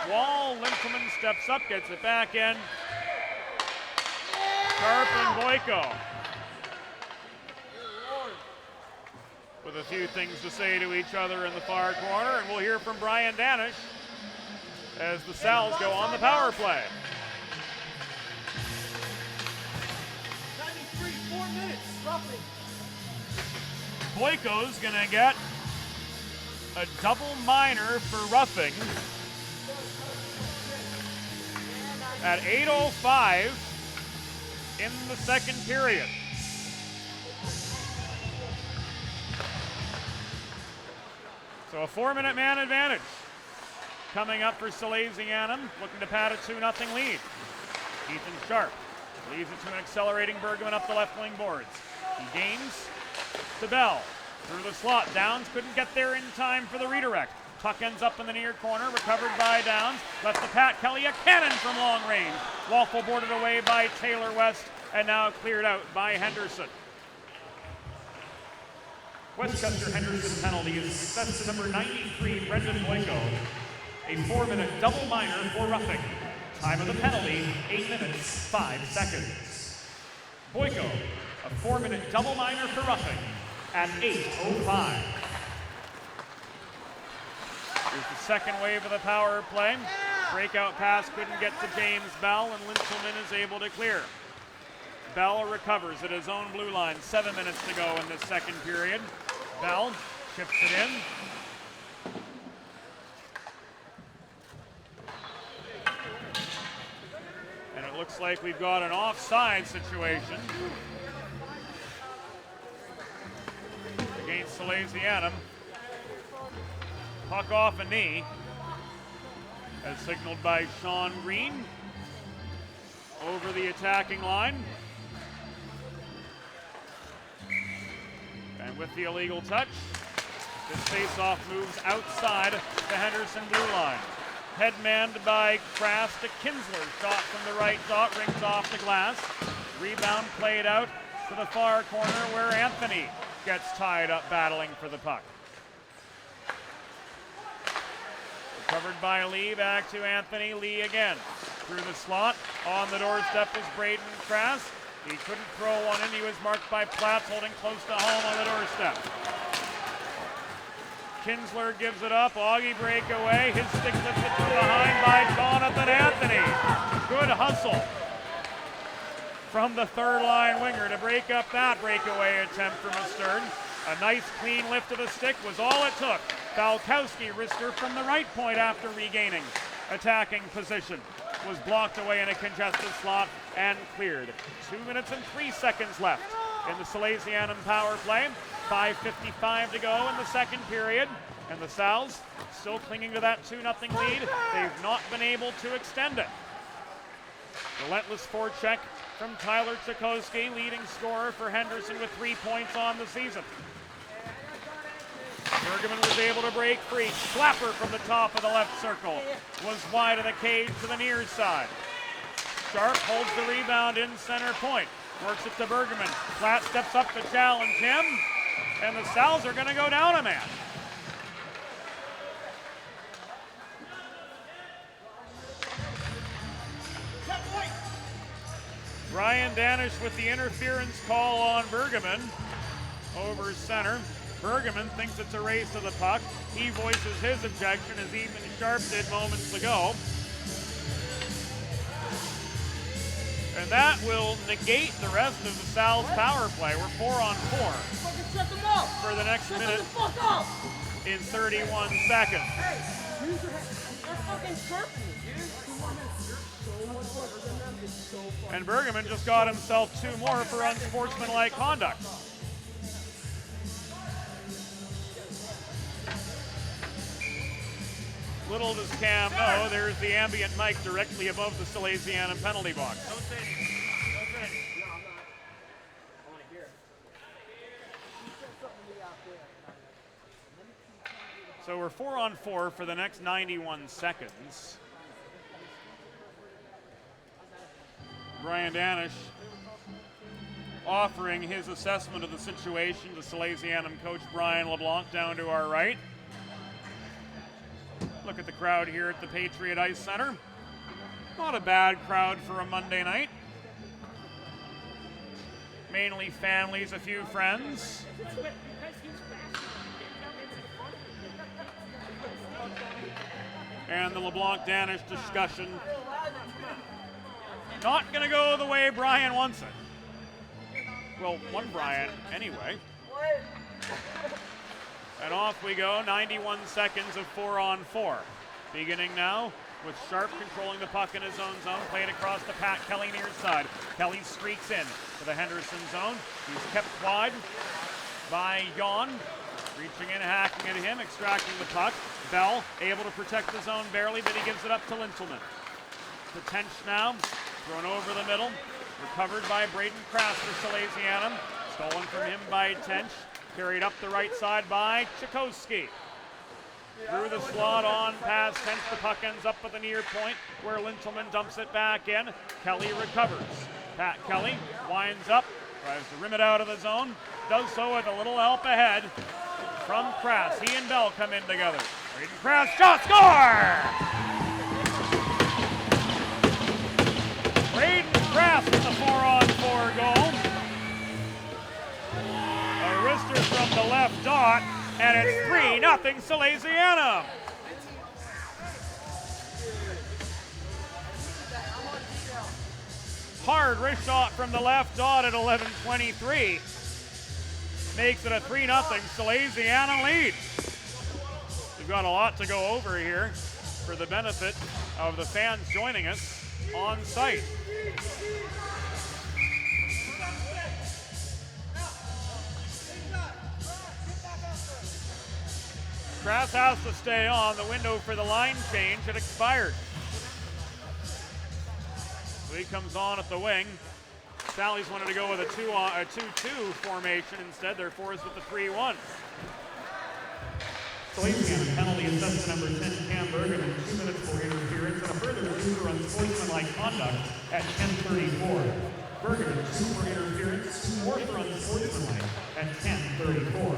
wall, Lintelman steps up, gets it back in. Sharp and Boyko with a few things to say to each other in the far corner, and we'll hear from Brian Danish as the Sal's go on the power play. 93, 4 minutes, roughly. Boyko's gonna get a double minor for roughing at 8:05 in the second period. So a 4-minute man advantage coming up for Salesianum, looking to pad a 2-0 lead. Ethan Sharp leaves it to an accelerating Bergman up the left wing boards. He gains to Bell. Through the slot, Downs couldn't get there in time for the redirect. Puck ends up in the near corner, recovered by Downs. Left to Pat Kelly, a cannon from long range. Waffle boarded away by Taylor West, and now cleared out by Henderson. Westchester Henderson penalty is success to number 93, Brendan Boyko. A 4-minute double minor for roughing. Time of the penalty, 8 minutes, 5 seconds. Boyko, a 4-minute double minor for roughing at 8:05. Here's the second wave of the power play. Breakout pass couldn't get to James Bell, and Lintelman is able to clear. Bell recovers at his own blue line. 7 minutes to go in this second period. Bell chips it in. And it looks like we've got an offside situation against Salesianum. Puck off a knee, as signaled by Sean Green over the attacking line. And with the illegal touch, this faceoff moves outside the Henderson blue line. Headmanned by Kraft to Kinsler. Shot from the right dot, rings off the glass. Rebound played out to the far corner where Anthony gets tied up battling for the puck. Covered by Lee, back to Anthony. Lee again. Through the slot. On the doorstep was Braden Krass. He couldn't throw one in. He was marked by Platts, holding close to home on the doorstep. Kinsler gives it up. Augie breakaway. His stick lifted from behind by Jonathan Anthony. Good hustle from the third line winger to break up that breakaway attempt from Stern. A nice clean lift of the stick was all it took. Falkowski risked her from the right point after regaining attacking position. Was blocked away in a congested slot and cleared. 2 minutes and 3 seconds left in the Salesianum power play. 5:55 to go in the second period. And the Sals still clinging to that 2-0 lead. They've not been able to extend it. Relentless forecheck from Tyler Chakowski, leading scorer for Henderson with 3 points on the season. Bergman was able to break free. Flapper from the top of the left circle was wide of the cage to the near side. Sharp holds the rebound in center point. Works it to Bergman. Platt steps up to challenge him. And the Sals are going to go down a man. Ryan Danish with the interference call on Bergman over center. Bergman thinks it's a race to the puck. He voices his objection as Ethan Sharp did moments ago. And that will negate the rest of the Sal's power play. We're 4-on-4 for the next minute in 31 seconds. Hey, they're fucking chirping me, dude. And Bergman just got himself 2 more for unsportsmanlike conduct. Little does Cam know, there's the ambient mic directly above the Salesianum penalty box. Don't say anything. Don't say anything. No, I'm not. I want to hear it. So we're 4-on-4 for the next 91 seconds. Brian Danish offering his assessment of the situation to Salesianum coach Brian LeBlanc down to our right. Look at the crowd here at the Patriot Ice Center. Not a bad crowd for a Monday night. Mainly families, a few friends. And the LeBlanc-Danish discussion. Not going to go the way Brian wants it. Well, one Brian anyway. And off we go, 91 seconds of 4-on-4. Beginning now with Sharp controlling the puck in his own zone, played across to Pat Kelly near side. Kelly streaks in to the Henderson zone. He's kept wide by Jan, reaching in, hacking at him, extracting the puck. Bell able to protect the zone barely, but he gives it up to Lintelman. To Tench now, thrown over the middle, recovered by Braden Krass for Salesianum. Stolen from him by Tench. Carried up the right side by Chakowski. Through the slot on past Tench. The puck ends up at the near point where Lintelman dumps it back in. Kelly recovers. Pat Kelly winds up, tries to rim it out of the zone. Does so with a little help ahead from Krass. He and Bell come in together. Braden Krass, shot, score! Braden Krass with the 4-on-4 goal. A wrister from the left dot, and it's 3-0 Salesianum. Hard wrist shot from the left dot at 11:23. Makes it a 3-0 Salesianum lead. We've got a lot to go over here for the benefit of the fans joining us on site. Krass has to stay on. The window for the line change had expired. So he comes on at the wing. Sally's wanted to go with a 2-2 formation instead. They're forced with the 3-1. Salesianum penalty assessment number 10, Cam Bergman, 2 minutes for interference, and a further 2 for unsportsmanlike conduct at 10:34. Bergman, 2 for interference, 4 for unsportsmanlike at 10:34.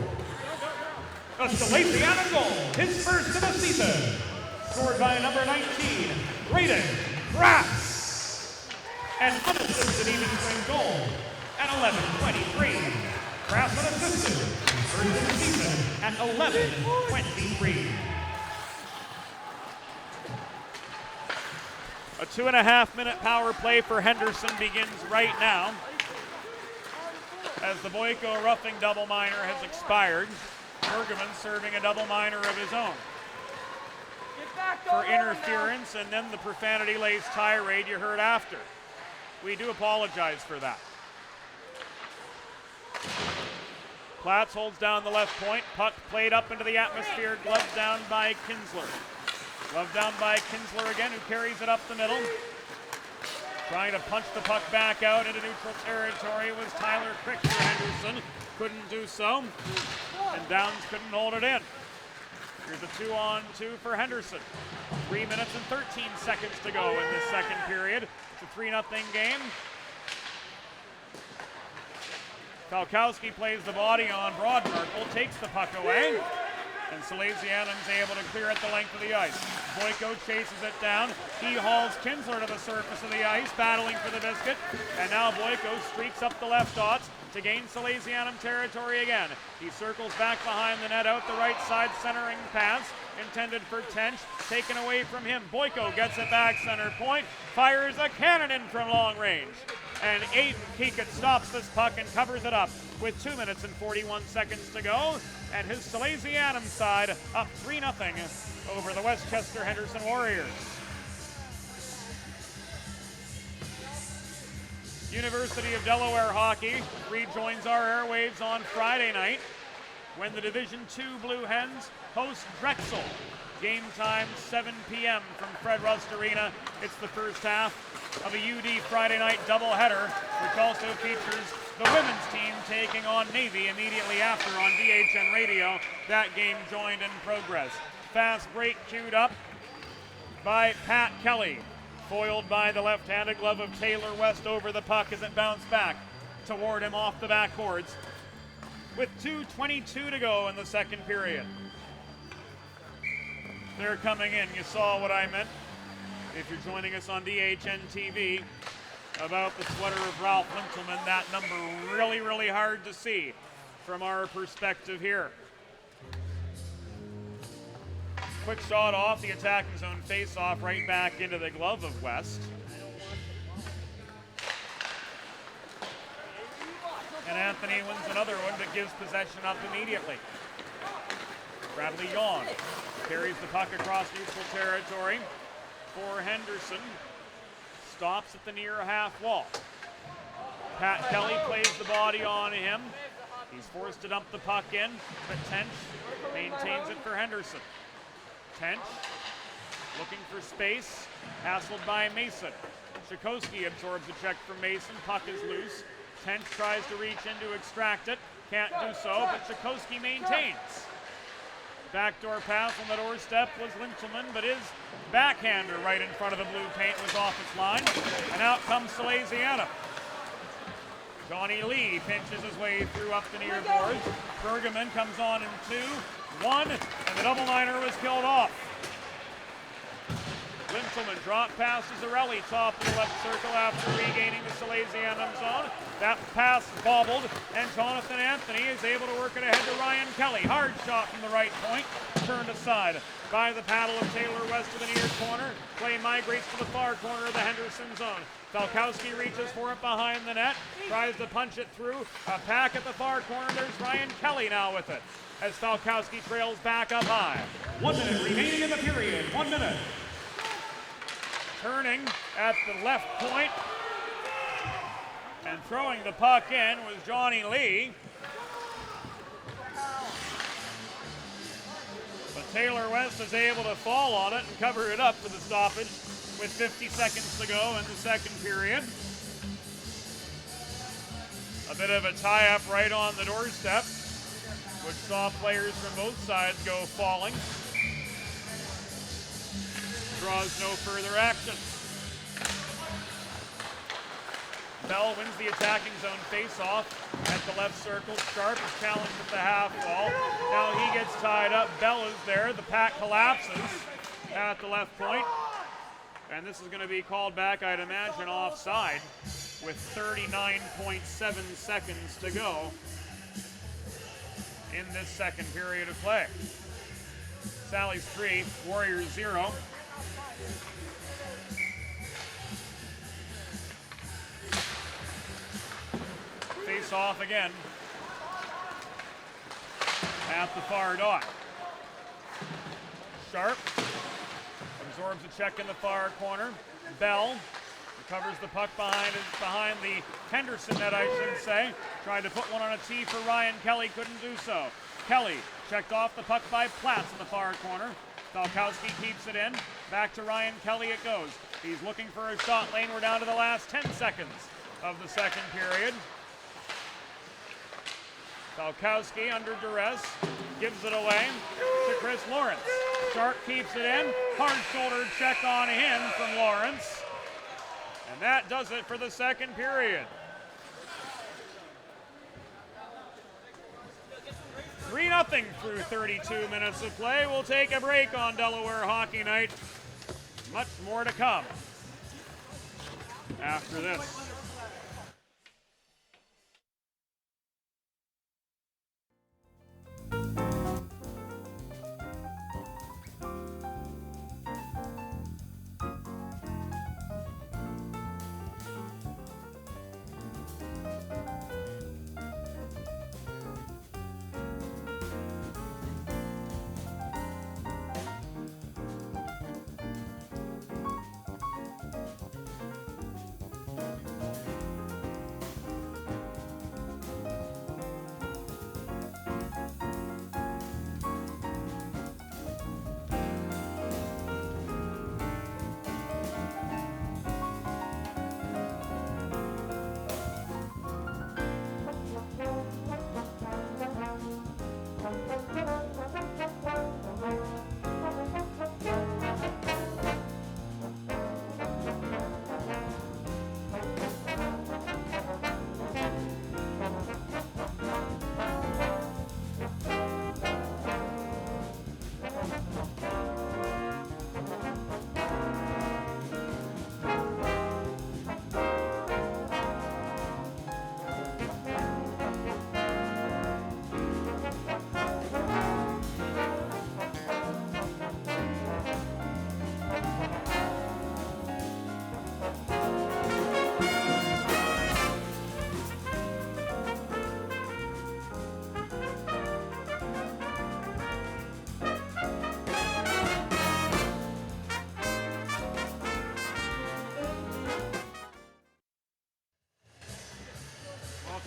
A Salesianum goal, his first of the season. scored by number 19, Braden Grass. And unassisted even swing goal at 11:23. Grass unassisted, first of the season at 11:23. A 2.5-minute power play for Henderson begins right now, as the Boyko roughing double minor has expired. Bergman serving a double minor of his own for interference, and then the profanity-laced tirade you heard after. We do apologize for that. Platz holds down the left point. Puck played up into the atmosphere. Glove down by Kinsler. Glove down by Kinsler again, who carries it up the middle. Trying to punch the puck back out into neutral territory was Tyler Crick for Henderson. Couldn't do so. And Downs couldn't hold it in. Here's a 2-on-2 for Henderson. 3 minutes and 13 seconds to go in this second period. It's a 3-0 game. Falkowski plays the body on Broadmarkle, takes the puck away, and Salesianum's able to clear it the length of the ice. Boyko chases it down. He hauls Kinsler to the surface of the ice, battling for the biscuit, and now Boyko streaks up the left dots to gain Salesianum territory again. He circles back behind the net, out the right side, centering pass, intended for Tench, taken away from him. Boyko gets it back center point, fires a cannon in from long range. And Aiden Keekett stops this puck and covers it up with 2 minutes and 41 seconds to go. And his Salesianum side up 3-0 over the Westchester Henderson Warriors. University of Delaware hockey rejoins our airwaves on Friday night when the Division II Blue Hens host Drexel. Game time 7 p.m. from Fred Rust Arena. It's the first half of a UD Friday night doubleheader, which also features the women's team taking on Navy immediately after on DHN Radio. That game joined in progress. Fast break queued up by Pat Kelly, foiled by the left-handed glove of Taylor West over the puck as it bounced back toward him off the backboards with 2:22 to go in the second period. They're coming in. You saw what I meant. If you're joining us on DHN TV about the sweater of Ralph Lintelman, that number really, really hard to see from our perspective here. Quick shot off the attacking zone face-off right back into the glove of West. And Anthony wins another one, but gives possession up immediately. Bradley Yawn carries the puck across neutral territory for Henderson. Stops at the near half wall. Pat Kelly plays the body on him. He's forced to dump the puck in, but Tench maintains it for Henderson. Tench looking for space, hassled by Mason. Chakowski absorbs a check from Mason. Puck is loose. Tench tries to reach in to extract it. Can't do so, but Chakowski maintains. Backdoor pass on the doorstep was Lintelman, but his backhander right in front of the blue paint was off its line. And out comes Salesianum. Johnny Lee pinches his way through up the near boards. Bergman comes on in 2-1, and the double minor was killed off. Lintelman drop pass to Zarelli, top of the left circle after regaining the Salesianum zone. That pass bobbled, and Jonathan Anthony is able to work it ahead to Ryan Kelly. Hard shot from the right point, turned aside by the paddle of Taylor West to the near corner. Play migrates to the far corner of the Henderson zone. Falkowski reaches for it behind the net, tries to punch it through. A pack at the far corner, there's Ryan Kelly now with it, as Falkowski trails back up high. 1 minute remaining in the period, 1 minute. Turning at the left point and throwing the puck in was Johnny Lee. But Taylor West is able to fall on it and cover it up for the stoppage with 50 seconds to go in the second period. A bit of a tie-up right on the doorstep, which saw players from both sides go falling. Draws no further action. Bell wins the attacking zone face-off at the left circle. Sharp is challenged at the half wall. Now he gets tied up. Bell is there. The pack collapses. at the left point. And this is going to be called back, I'd imagine, offside with 39.7 seconds to go in this second period of play. Sally's 3, Warriors 0. Face off again at the far dot. Sharp absorbs a check in the far corner. Bell recovers the puck behind the Henderson net, I should say. Tried to put one on a tee for Ryan Kelly, couldn't do so. Kelly checked off the puck by Platts in the far corner. Falkowski keeps it in. Back to Ryan Kelly it goes. He's looking for a shot lane. We're down to the last 10 seconds of the second period. Falkowski under duress gives it away to Chris Lawrence. Sharp keeps it in. Hard shoulder check on him from Lawrence. And that does it for the second period. 3-0 through 32 minutes of play. We'll take a break on Delaware Hockey Night. Much more to come after this.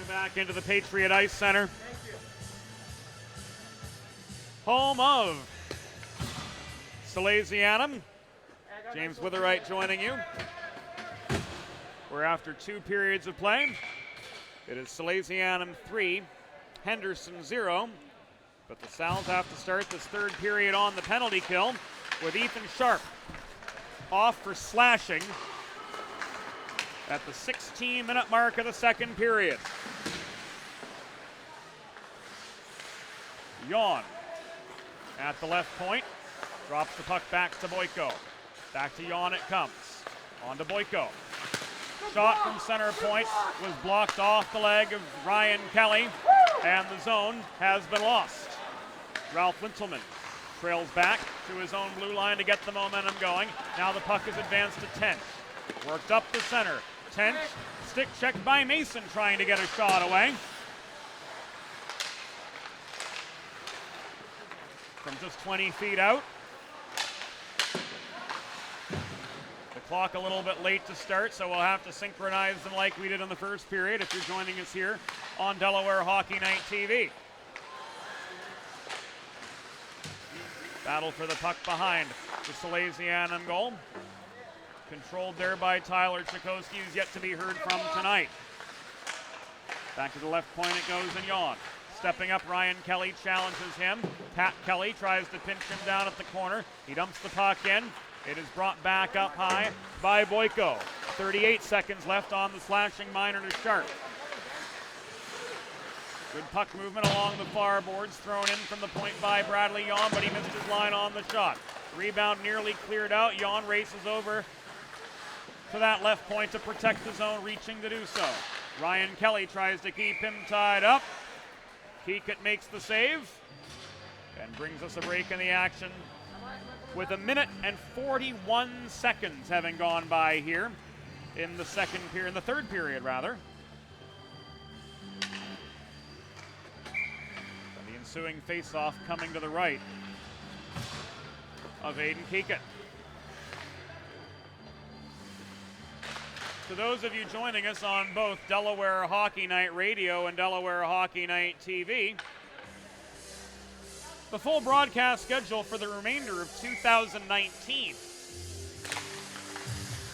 Back into the Patriot Ice Center. Home of Salesianum. James Witherite joining you. We're after 2 periods of play. It is Salesianum 3, Henderson 0. But the Sal's have to start this third period on the penalty kill with Ethan Sharp off for slashing at the 16-minute mark of the second period. Yawn at the left point, drops the puck back to Boyko. Back to Yawn it comes, on to Boyko. Shot from center point was blocked off the leg of Ryan Kelly, and the zone has been lost. Ralph Wintelman trails back to his own blue line to get the momentum going. Now the puck is advanced to Tench. Worked up the center. Tench, stick checked by Mason trying to get a shot away. From just 20 feet out. The clock a little bit late to start, so we'll have to synchronize them like we did in the first period if you're joining us here on Delaware Hockey Night TV. Battle for the puck behind the Salesianum goal. Controlled there by Tyler Chakosky, who's yet to be heard from tonight. Back to the left point it goes and Yawn. Stepping up, Ryan Kelly challenges him. Pat Kelly tries to pinch him down at the corner. He dumps the puck in. It is brought back up high by Boyko. 38 seconds left on the slashing minor to Sharp. Good puck movement along the far boards, thrown in from the point by Bradley Yawn, but he missed his line on the shot. Rebound nearly cleared out. Jan races over to that left point to protect the zone, reaching to do so. Ryan Kelly tries to keep him tied up. Keekett makes the save and brings us a break in the action with 1 minute and 41 seconds having gone by here in the third period rather. The ensuing face-off coming to the right of Aiden Keekett. To those of you joining us on both Delaware Hockey Night Radio and Delaware Hockey Night TV, the full broadcast schedule for the remainder of 2019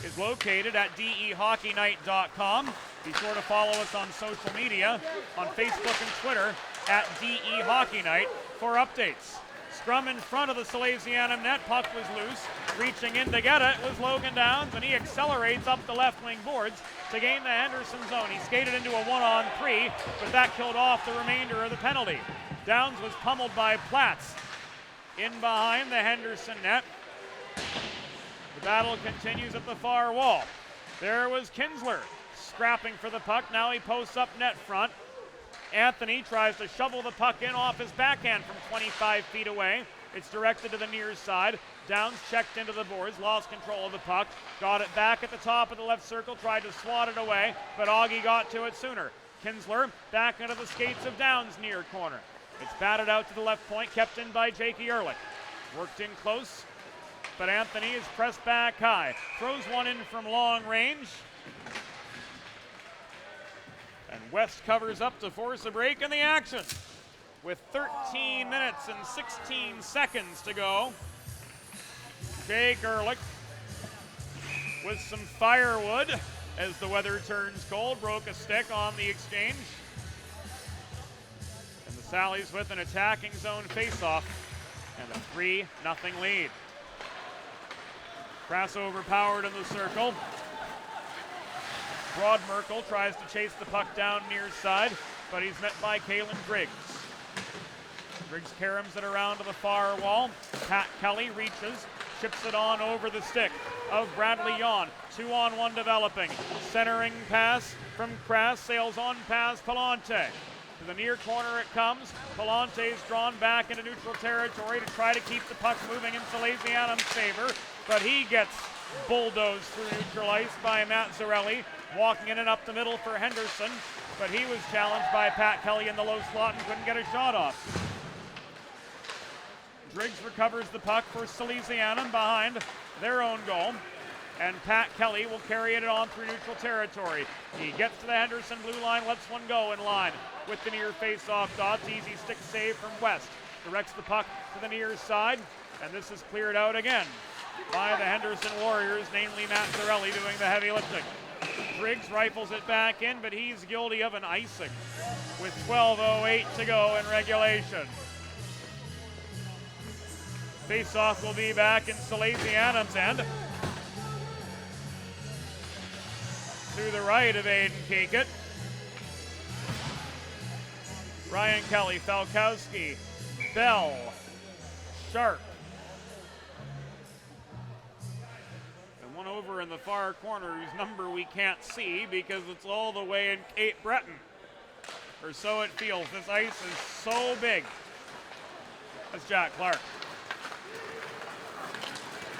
is located at dehockeynight.com. Be sure to follow us on social media, on Facebook and Twitter at DEHockeyNight for updates. Scrum in front of the Salesianum net, puck was loose. Reaching in to get it was Logan Downs, and he accelerates up the left wing boards to gain the Henderson zone. He skated into a 1-on-3, but that killed off the remainder of the penalty. Downs was pummeled by Platts in behind the Henderson net. The battle continues at the far wall. There was Kinsler scrapping for the puck. Now he posts up net front. Anthony tries to shovel the puck in off his backhand from 25 feet away. It's directed to the near side. Downs checked into the boards, lost control of the puck, got it back at the top of the left circle, tried to swat it away, but Augie got to it sooner. Kinsler back into the skates of Downs near corner. It's batted out to the left point, kept in by Jakey Ehrlich. Worked in close, but Anthony is pressed back high. Throws one in from long range. And West covers up to force a break in the action. With 13 minutes and 16 seconds to go, Jake Ehrlich with some firewood as the weather turns cold, broke a stick on the exchange. And the Sallies with an attacking zone faceoff and a 3-0 lead. Crass overpowered in the circle. Broad-Merkel tries to chase the puck down near side, but he's met by Kalen Driggs. Driggs caroms it around to the far wall. Pat Kelly reaches, chips it on over the stick of Bradley Jan. 2-on-1 developing. Centering pass from Crass, sails on past Palante. To the near corner it comes. Palante's drawn back into neutral territory to try to keep the puck moving in Salesianum's favor, but he gets bulldozed through neutral ice by Matt Zarelli, walking in and up the middle for Henderson, but he was challenged by Pat Kelly in the low slot and couldn't get a shot off. Driggs recovers the puck for Salesianum behind their own goal, and Pat Kelly will carry it on through neutral territory. He gets to the Henderson blue line, lets one go in line with the near face-off dots. Easy stick save from West. Directs the puck to the near side, and this is cleared out again by the Henderson Warriors, namely Matt Zarelli doing the heavy lifting. Driggs rifles it back in, but he's guilty of an icing with 12:08 to go in regulation. Face-off will be back in Salesianum's end. To the right of Aiden Keekett. Ryan Kelly, Falkowski, Bell, Sharp. And one over in the far corner whose number we can't see because it's all the way in Cape Breton. Or so it feels. This ice is so big. That's Jack Clark.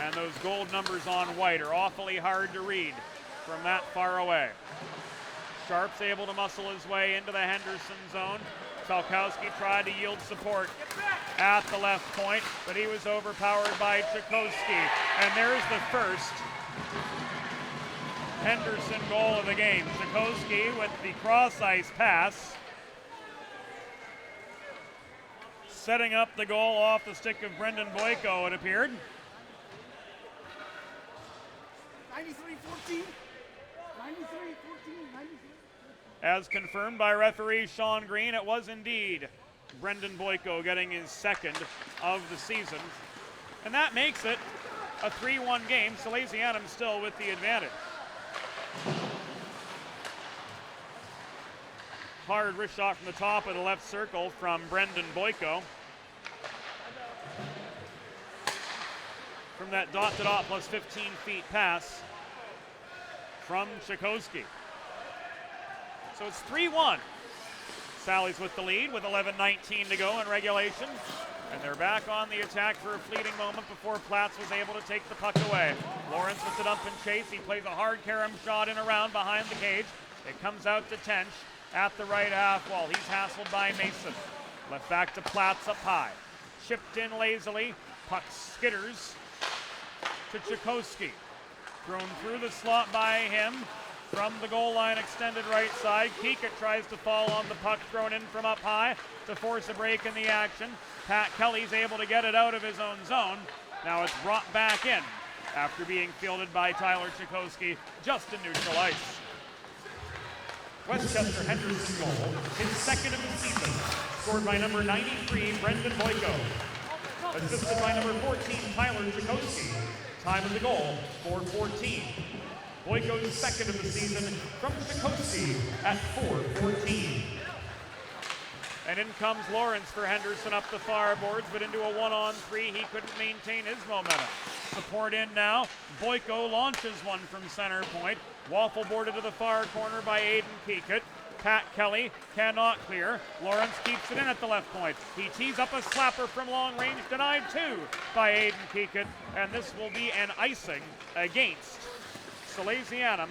And those gold numbers on white are awfully hard to read from that far away. Sharp's able to muscle his way into the Henderson zone. Falkowski tried to yield support at the left point, but he was overpowered by Chakowski. And there's the first Henderson goal of the game. Chakowski with the cross-ice pass, setting up the goal off the stick of Brendan Boyko, it appeared. 93-14. 93-14. 93. As confirmed by referee Sean Green, it was indeed Brendan Boyko getting his second of the season. And that makes it a 3-1 game. Salesianum still with the advantage. Hard wrist shot from the top of the left circle from Brendan Boyko. from that dot-to-dot plus 15 feet pass from Chakosky. So it's 3-1. Sally's with the lead with 11:19 to go in regulation. And they're back on the attack for a fleeting moment before Platts was able to take the puck away. Lawrence with the dump and chase. He plays a hard carom shot in around behind the cage. It comes out to Tench at the right half wall. He's hassled by Mason. Left back to Platts up high. Chipped in lazily. Puck skitters to Chakosky. Thrown through the slot by him from the goal line, extended right side. Kika tries to fall on the puck, thrown in from up high to force a break in the action. Pat Kelly's able to get it out of his own zone. Now it's brought back in after being fielded by Tyler Chakosky just in neutral ice. Westchester Henderson goal, his second of the season, scored by number 93, Brendan Boyko. Assisted by number 14, Tyler Chakosky. Time of the goal, 4:14. Boyko's second of the season from Chakosky at 4:14. And in comes Lawrence for Henderson up the far boards, but into a 1-on-3. He couldn't maintain his momentum. Support in now. Boyko launches one from center point. Waffle boarded to the far corner by Aiden Keekut. Pat Kelly cannot clear. Lawrence keeps it in at the left point. He tees up a slapper from long range, denied two by Aiden Keekut. And this will be an icing against Salesianum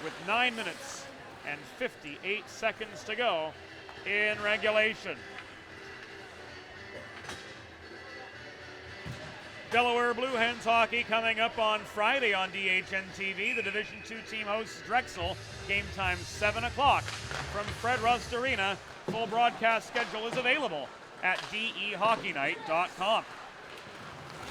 with 9 minutes and 58 seconds to go in regulation. Delaware Blue Hens hockey coming up on Friday on DHN TV. The Division II team hosts Drexel. Game time 7 o'clock from Fred Rust Arena. Full broadcast schedule is available at dehockeynight.com.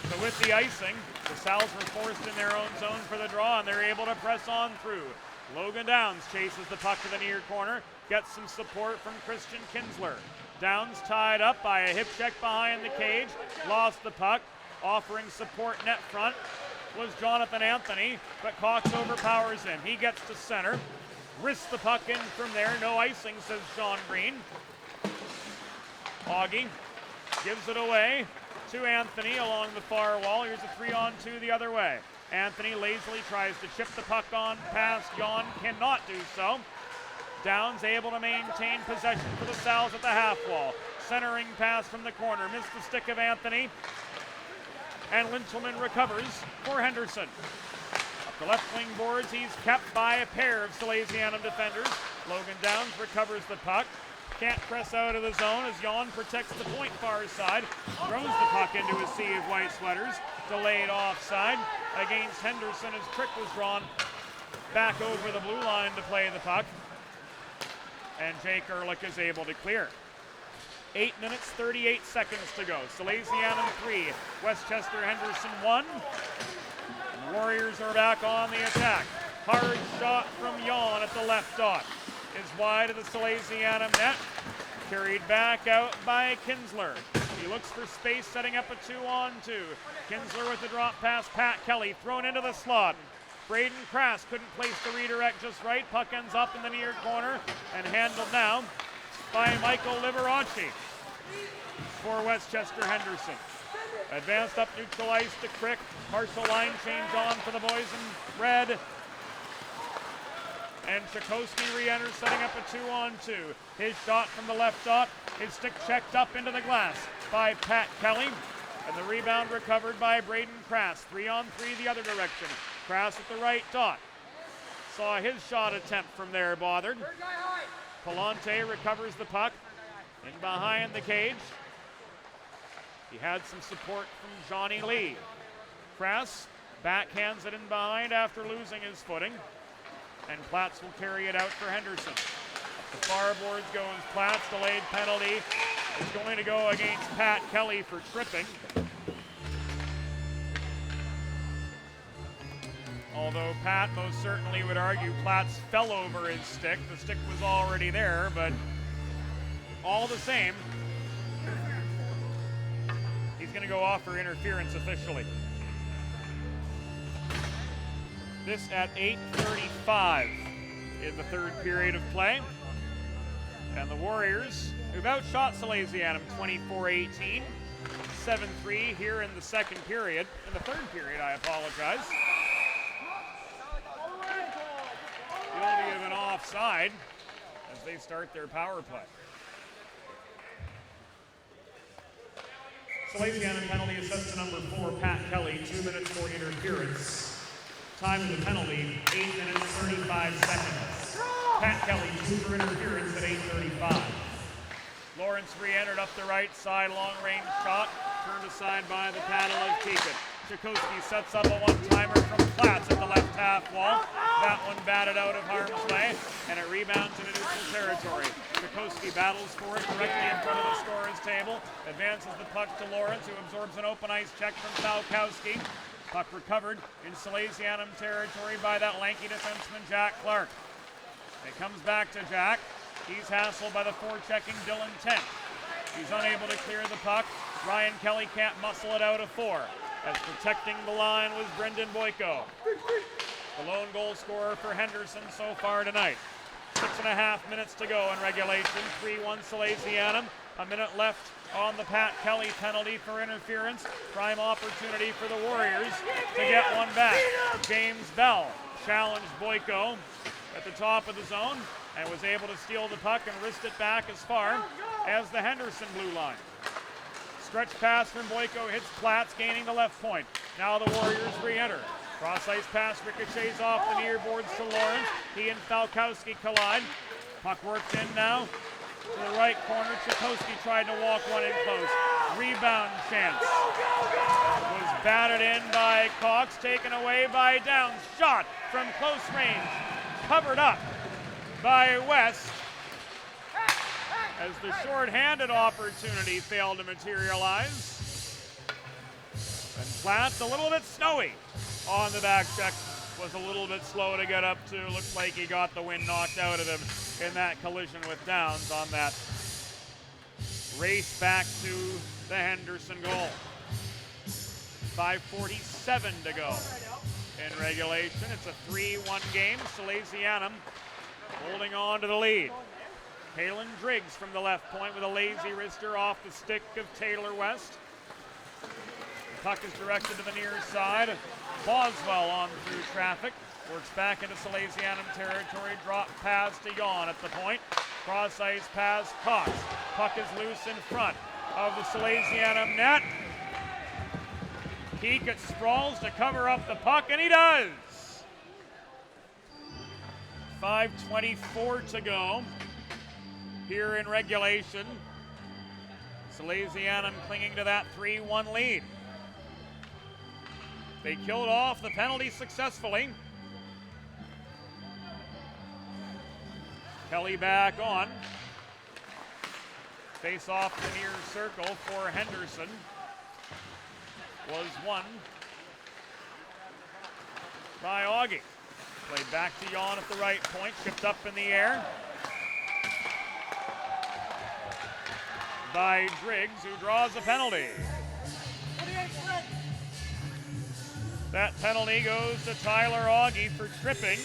So with the icing, the Sal's were forced in their own zone for the draw, and they're able to press on through. Logan Downs chases the puck to the near corner, gets some support from Christian Kinsler. Downs tied up by a hip check behind the cage, lost the puck. Offering support net front was Jonathan Anthony, but Cox overpowers him. He gets to center, wrists the puck in from there. No icing, says Sean Green. Augie gives it away to Anthony along the far wall. Here's a 3-on-2 the other way. Anthony lazily tries to chip the puck on past Jan, cannot do so. Downs able to maintain possession for the Sal's at the half wall. Centering pass from the corner, missed the stick of Anthony. And Lintelman recovers for Henderson. Up the left wing boards, he's kept by a pair of Salesianum defenders. Logan Downs recovers the puck. Can't press out of the zone as Jan protects the point far side. Throws the puck into a sea of white sweaters. Delayed offside against Henderson as Trick was drawn back over the blue line to play the puck. And Jake Ehrlich is able to clear. 8 minutes, 38 seconds to go. Salesianum 3, Westchester Henderson 1. Warriors are back on the attack. Hard shot from Jan at the left dot. Is wide of the Salesianum net. Carried back out by Kinsler. He looks for space, setting up a 2-on-2. Kinsler with the drop pass, Pat Kelly thrown into the slot. Braden Krass couldn't place the redirect just right. Puck ends up in the near corner and handled now by Michael Liberace for Westchester Henderson. Advanced up neutral ice to Crick. Partial line change on for the boys in red. And Chakosky re-enters, setting up a 2-on-2. His shot from the left dot. His stick checked up into the glass by Pat Kelly. And the rebound recovered by Braden Krass. 3-on-3 the other direction. Krass at the right dot. Saw his shot attempt from there bothered. Palante recovers the puck in behind the cage. He had some support from Johnny Lee. Krass backhands it in behind after losing his footing. And Platts will carry it out for Henderson. Up the far boards goes Platts. Delayed penalty is going to go against Pat Kelly for tripping. Although Pat most certainly would argue Platts fell over his stick. The stick was already there, but all the same, he's going to go off for interference officially. This at 8:35 in the third period of play. And the Warriors, who've outshot Salesianum 24-18, 7-3 here in the second period. In the third period, I apologize. Guilty of an offside as they start their power play. Salesianum penalty assessed to number 4, Pat Kelly, 2 minutes for interference. Time of the penalty, 8 minutes, 35 seconds. Pat Kelly, 2 for interference at 8:35. Lawrence re-entered up the right side, long-range shot, turned aside by the paddle of Keegan. Chakowski sets up a one-timer from Platts at the left half wall. That one batted out of harm's way, and it rebounds into neutral territory. Chakowski battles for it directly in front of the scorer's table, advances the puck to Lawrence, who absorbs an open ice check from Falkowski. Puck recovered in Salesianum territory by that lanky defenseman, Jack Clark. It comes back to Jack. He's hassled by the forechecking Dylan Tent. He's unable to clear the puck. Ryan Kelly can't muscle it out of 4. As protecting the line was Brendan Boyko. The lone goal scorer for Henderson so far tonight. 6.5 minutes to go in regulation. 3-1 Salesianum. A minute left on the Pat Kelly penalty for interference. Prime opportunity for the Warriors to get one back. James Bell challenged Boyko at the top of the zone and was able to steal the puck and wrist it back as far as the Henderson blue line. Stretch pass from Boyko hits Platts, gaining the left point. Now the Warriors re-enter. Cross-ice pass ricochets off the near boards to Lawrence. He and Falkowski collide. Puck worked in now to the right corner. Chakowski tried to walk one in close. Rebound chance. Was batted in by Cox, taken away by Downs. Shot from close range. Covered up by West, as the short-handed opportunity failed to materialize. And Platts, a little bit snowy on the back check, was a little bit slow to get up to. Looks like he got the wind knocked out of him in that collision with Downs on that race back to the Henderson goal. 5:47 to go in regulation. It's a 3-1 game. Salesianum holding on to the lead. Kalen Driggs from the left point with a lazy wrister off the stick of Taylor West. The puck is directed to the near side. Boswell on through traffic. Works back into Salesianum territory. Drop pass to Yawn at the point. Cross ice pass, Cox. Puck is loose in front of the Salesianum net. Keegan sprawls to cover up the puck, and he does. 5:24 to go here in regulation. Salesianum clinging to that 3-1 lead. They killed off the penalty successfully. Kelly back on. Face off the near circle for Henderson. Was won by Augie. Played back to Yawn at the right point, chipped up in the air by Driggs, who draws a penalty. That penalty goes to Tyler Augie for tripping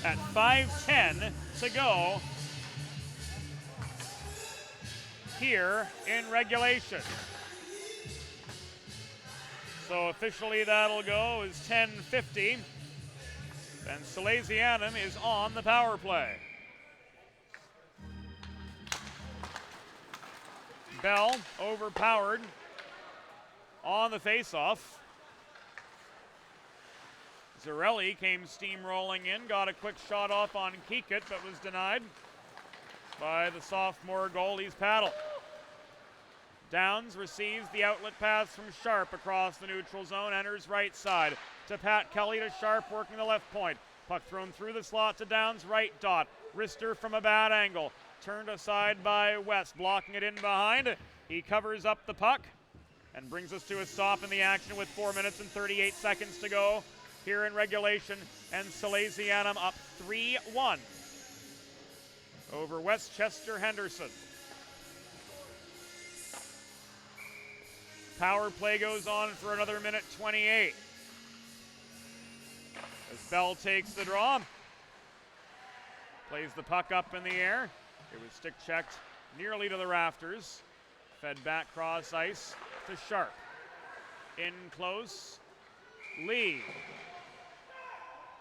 at 5:10 to go here in regulation. So officially that'll go as 10:50, and Salesianum is on the power play. Bell overpowered on the faceoff. Zarelli came steamrolling in, got a quick shot off on Keekut, but was denied by the sophomore goalie's paddle. Downs receives the outlet pass from Sharp across the neutral zone, enters right side to Pat Kelly to Sharp working the left point. Puck thrown through the slot to Downs, right dot. Wrister from a bad angle. Turned aside by West, blocking it in behind. He covers up the puck and brings us to a stop in the action with 4 minutes and 38 seconds to go here in regulation, and Salesianum up 3-1 over Westchester Henderson. Power play goes on for another minute 28. As Bell takes the draw, plays the puck up in the air. It was stick checked nearly to the rafters. Fed back cross ice to Sharp. In close, Lee.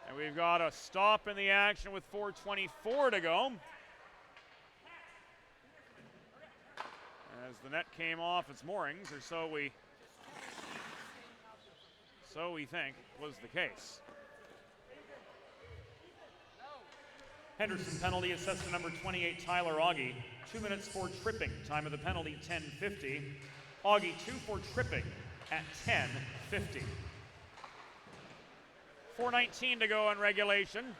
And we've got a stop in the action with 4:24 to go. As the net came off its moorings, or so we think was the case. Henderson penalty assessed to number 28, Tyler Augie. 2 minutes for tripping. Time of the penalty, 10:50. Augie 2 for tripping at 10:50. 4:19 to go in regulation.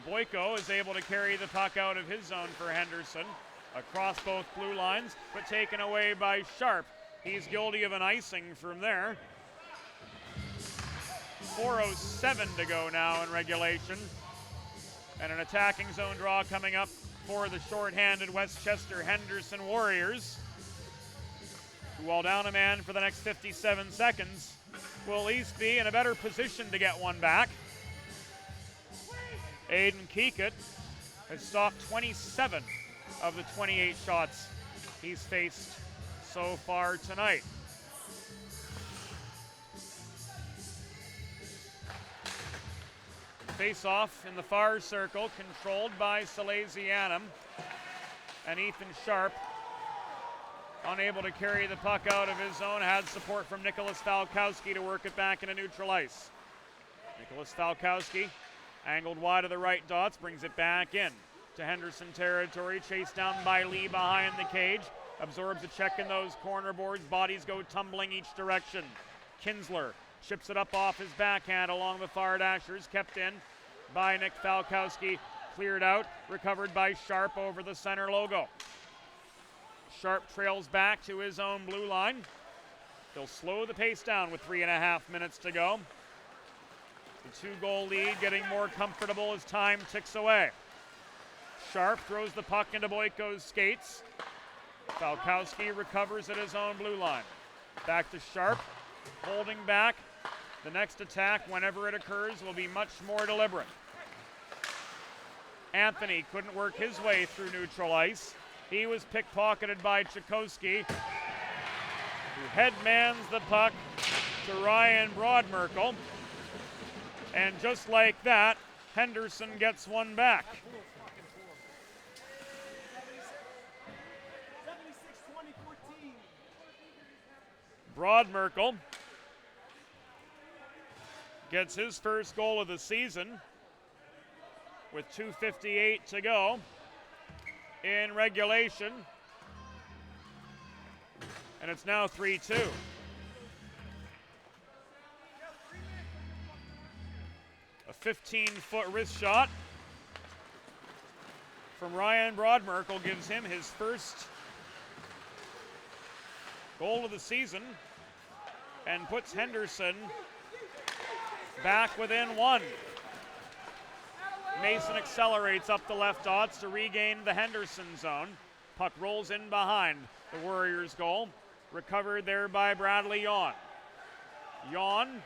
Boyko is able to carry the puck out of his zone for Henderson. Across both blue lines, but taken away by Sharp. He's guilty of an icing from there. 4:07 to go now in regulation. And an attacking zone draw coming up for the shorthanded Westchester Henderson Warriors, who, while down a man for the next 57 seconds, will at least be in a better position to get one back. Aiden Keekett has stopped 27 of the 28 shots he's faced so far tonight. Face-off in the far circle, controlled by Salesianum. And Ethan Sharp, unable to carry the puck out of his zone, had support from Nicholas Falkowski to work it back into neutral ice. Nicholas Falkowski, angled wide of the right dots, brings it back in to Henderson territory, chased down by Lee behind the cage, absorbs a check in those corner boards, bodies go tumbling each direction. Kinsler chips it up off his backhand along the far dashers, kept in by Nick Falkowski, cleared out, recovered by Sharp over the center logo. Sharp trails back to his own blue line. He'll slow the pace down with 3.5 minutes to go. The 2-goal lead getting more comfortable as time ticks away. Sharp throws the puck into Boyko's skates. Falkowski recovers at his own blue line. Back to Sharp, holding back. The next attack, whenever it occurs, will be much more deliberate. Anthony couldn't work his way through neutral ice. He was pickpocketed by Chakosky, who headmans the puck to Ryan Broadmerkel. And just like that, Henderson gets one back. 76-20-14. Broadmerkel gets his first goal of the season with 2:58 to go in regulation. And it's now 3-2. A 15-foot wrist shot from Ryan Broadmerkel gives him his first goal of the season and puts Henderson back within one. Mason accelerates up the left dots to regain the Henderson zone. Puck rolls in behind the Warriors' goal. Recovered there by Bradley Yawn. Yawn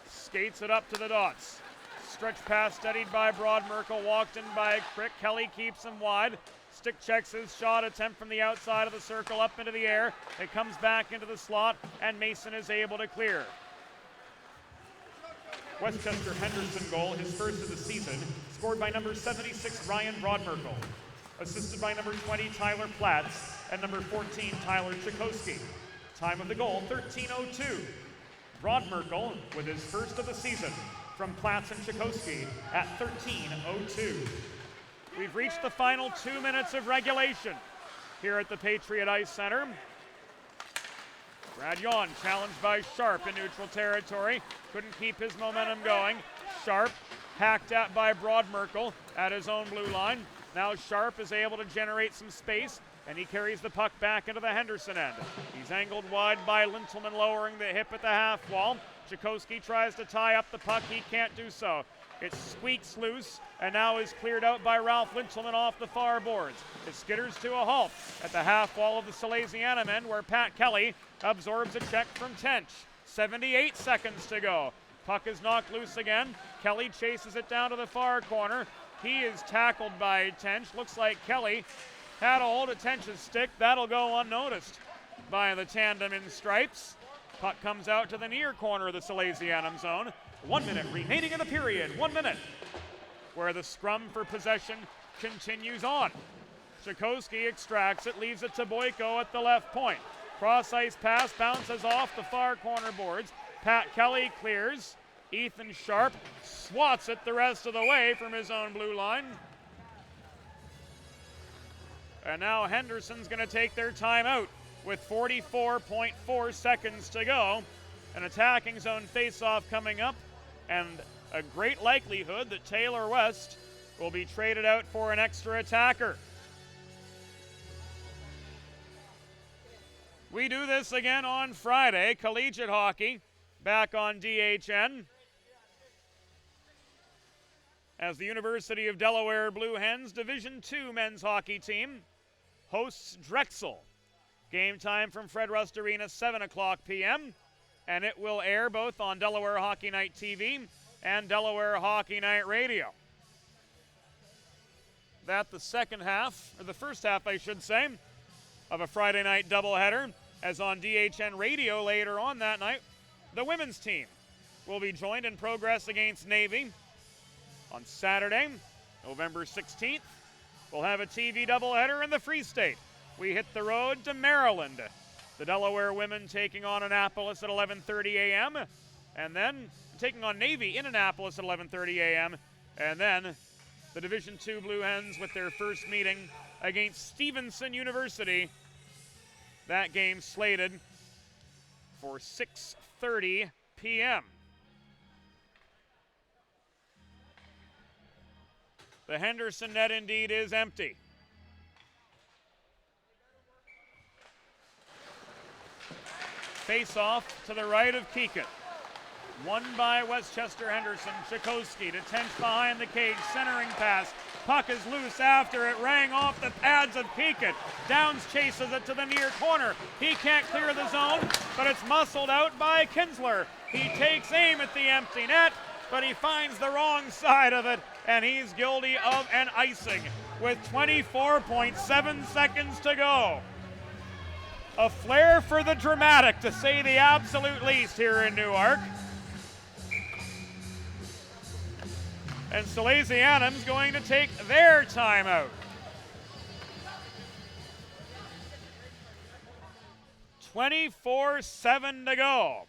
skates it up to the dots. Stretch pass steadied by Broadmerkel, walked in by Crick. Kelly keeps him wide. Stick checks his shot attempt from the outside of the circle up into the air. It comes back into the slot, and Mason is able to clear. Westchester Henderson goal, his first of the season, scored by number 76, Ryan Broadmerkel. Assisted by number 20, Tyler Platts, and number 14, Tyler Chakosky. Time of the goal, 13:02. Broadmerkel with his first of the season from Platts and Chakosky at 13:02. We've reached the final 2 minutes of regulation here at the Patriot Ice Center. Brad Yawn challenged by Sharp in neutral territory. Couldn't keep his momentum going. Sharp hacked at by Broadmerkel at his own blue line. Now Sharp is able to generate some space, and he carries the puck back into the Henderson end. He's angled wide by Lintelman, lowering the hip at the half wall. Chakosky tries to tie up the puck. He can't do so. It squeaks loose and now is cleared out by Ralph Lintelman off the far boards. It skitters to a halt at the half wall of the Salesianum end, where Pat Kelly absorbs a check from Tench. 78 seconds to go. Puck is knocked loose again. Kelly chases it down to the far corner. He is tackled by Tench. Looks like Kelly had a hold of Tench's stick. That'll go unnoticed by the tandem in stripes. Puck comes out to the near corner of the Salesianum zone. 1 minute remaining in the period. 1 minute. Where the scrum for possession continues on. Chakowski extracts it, leaves it to Boyko at the left point. Cross ice pass bounces off the far corner boards. Pat Kelly clears. Ethan Sharp swats it the rest of the way from his own blue line. And now Henderson's going to take their timeout with 44.4 seconds to go. An attacking zone faceoff coming up, and a great likelihood that Taylor West will be traded out for an extra attacker. We do this again on Friday. Collegiate hockey back on DHN. As the University of Delaware Blue Hens Division II men's hockey team hosts Drexel. Game time from Fred Rust Arena, 7 o'clock p.m. And it will air both on Delaware Hockey Night TV and Delaware Hockey Night Radio. That the second half, or the first half I should say, of a Friday night doubleheader, as on DHN Radio later on that night, the women's team will be joined in progress against Navy. On Saturday, November 16th, we'll have a TV doubleheader in the Free State. We hit the road to Maryland. The Delaware women taking on Annapolis at 11:30 a.m. and then taking on Navy in Annapolis at 11:30 a.m. and then the Division II Blue Hens with their first meeting against Stevenson University. That game slated for 6:30 p.m. The Henderson net indeed is empty. Face-off to the right of Keekut. Won by Westchester Henderson. Chakowski to Tench behind the cage. Centering pass. Puck is loose after it rang off the pads of Keekut. Downs chases it to the near corner. He can't clear the zone, but it's muscled out by Kinsler. He takes aim at the empty net, but he finds the wrong side of it, and he's guilty of an icing with 24.7 seconds to go. A flair for the dramatic, to say the absolute least, here in Newark. And Salesianum's going to take their timeout. 24-7 to go.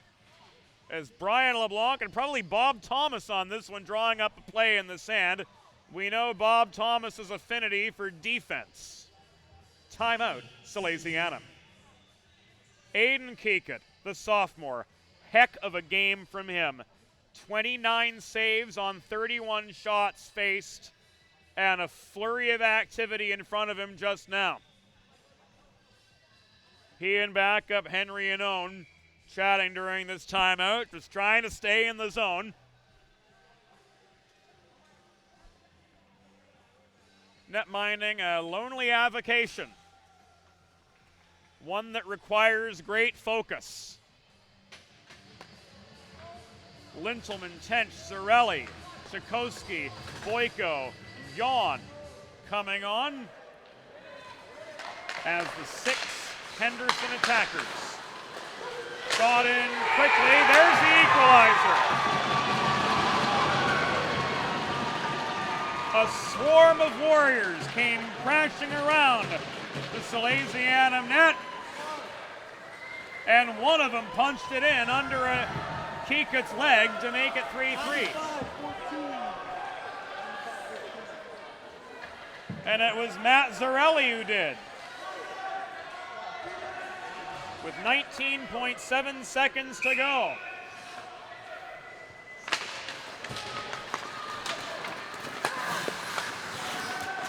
As Brian LeBlanc and probably Bob Thomas on this one drawing up a play in the sand. We know Bob Thomas's affinity for defense. Timeout, Salesianum. Aiden Keekut, the sophomore. Heck of a game from him. 29 saves on 31 shots faced, and a flurry of activity in front of him just now. He and backup Henry Annone chatting during this timeout, just trying to stay in the zone. Netminding a lonely avocation, one that requires great focus. Lintelman, Tench, Zarelli, Chakowski, Boyko, Yawn coming on as the 6 Henderson attackers. Shot in quickly, there's the equalizer. A swarm of Warriors came crashing around the Salesianum net, and one of them punched it in under Keekut's leg to make it 3-3. And it was Matt Zarelli who did. With 19.7 seconds to go.